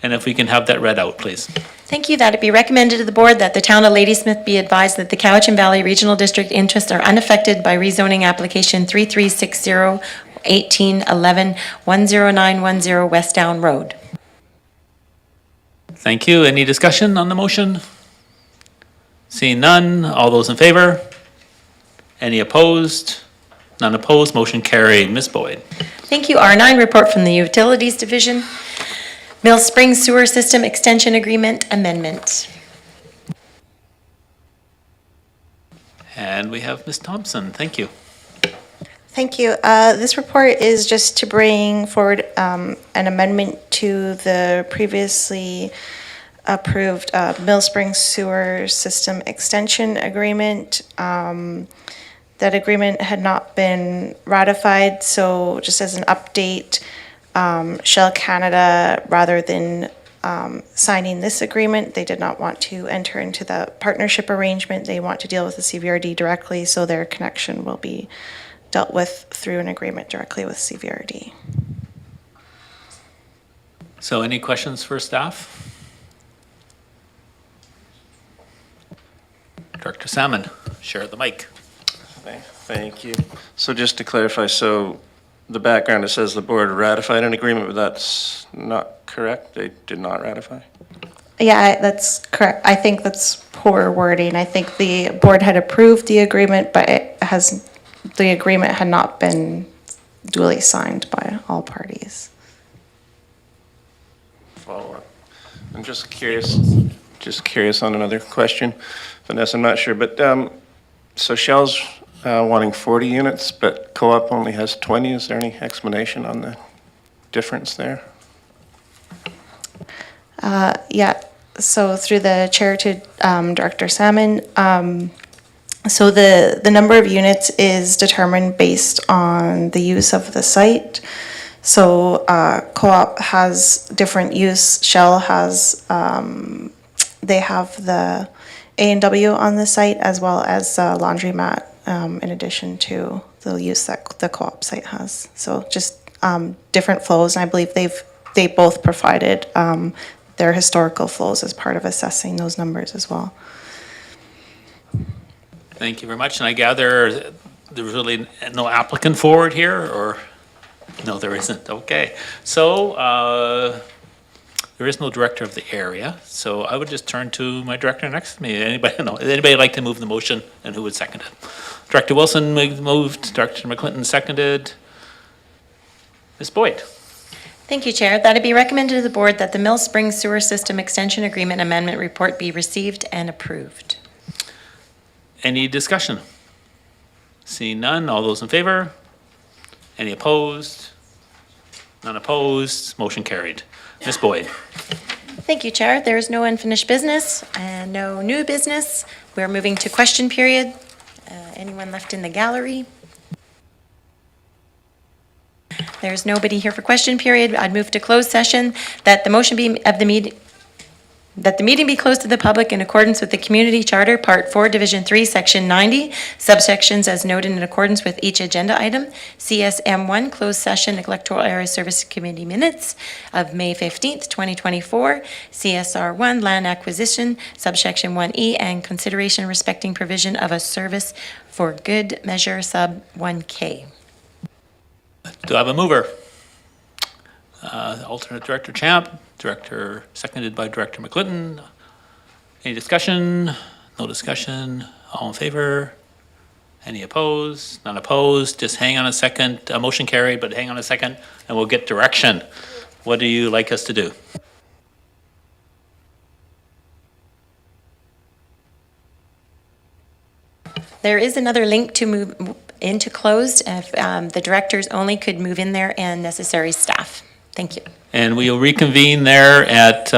And if we can have that read out, please. Thank you. That it be recommended to the board that the town of Ladysmith be advised that the Cowichan Valley Regional District interests are unaffected by rezoning application 3360-1811-10910 West Down Road. Thank you. Any discussion on the motion? Seeing none, all those in favor? Any opposed? None opposed, motion carried. Ms. Boyd. Thank you. R9, report from the Utilities Division. Mill Springs Sewer System Extension Agreement Amendment. And we have Ms. Thompson. Thank you. Thank you. This report is just to bring forward an amendment to the previously approved Mill Springs Sewer System Extension Agreement. That agreement had not been ratified, so just as an update, Shell Canada, rather than signing this agreement, they did not want to enter into the partnership arrangement. They want to deal with the CVRD directly, so their connection will be dealt with through an agreement directly with CVRD. So any questions for staff? Director Salmon, share the mic. Thank you. So just to clarify, so the background, it says the board ratified an agreement, but that's not correct? They did not ratify? Yeah, that's correct. I think that's poor wording. I think the board had approved the agreement, but the agreement had not been duly signed by all parties. Follow up. I'm just curious on another question. Vanessa, I'm not sure, but so Shell's wanting 40 units, but Co-op only has 20. Is there any explanation on the difference there? Yeah, so through the chair to Director Salmon, so the number of units is determined based on the use of the site. So Co-op has different use. Shell has, they have the A&W on the site as well as laundromat in addition to the use that the Co-op site has. So just different flows, and I believe they both provided their historical flows as part of assessing those numbers as well. Thank you very much. And I gather there's really no applicant forward here, or? No, there isn't. Okay. So there is no director of the area. So I would just turn to my director next to me. Anybody like to move the motion, and who would second it? Director Wilson moved, Director McClinton seconded. Ms. Boyd. Thank you, Chair. That it be recommended to the board that the Mill Springs Sewer System Extension Agreement Amendment Report be received and approved. Any discussion? Seeing none, all those in favor? Any opposed? None opposed, motion carried. Ms. Boyd. Thank you, Chair. There is no unfinished business and no new business. We're moving to question period. Anyone left in the gallery? There's nobody here for question period. I'd move to closed session that the motion be of the meeting. That the meeting be closed to the public in accordance with the Community Charter, Part 4, Division 3, Section 90, subsections as noted in accordance with each agenda item. CSM1, closed session, Electoral Area Service Committee minutes of May 15th, 2024. CSR1, land acquisition, subsection 1E, and consideration respecting provision of a service for good measure, sub 1K. Do I have a mover? Alternate Director Champ, Director, seconded by Director McClinton. Any discussion? No discussion. All in favor? Any opposed? None opposed? Just hang on a second. Motion carried, but hang on a second and we'll get direction. What do you like us to do? There is another link to move into closed if the directors only could move in there and necessary staff. Thank you. And we'll reconvene there at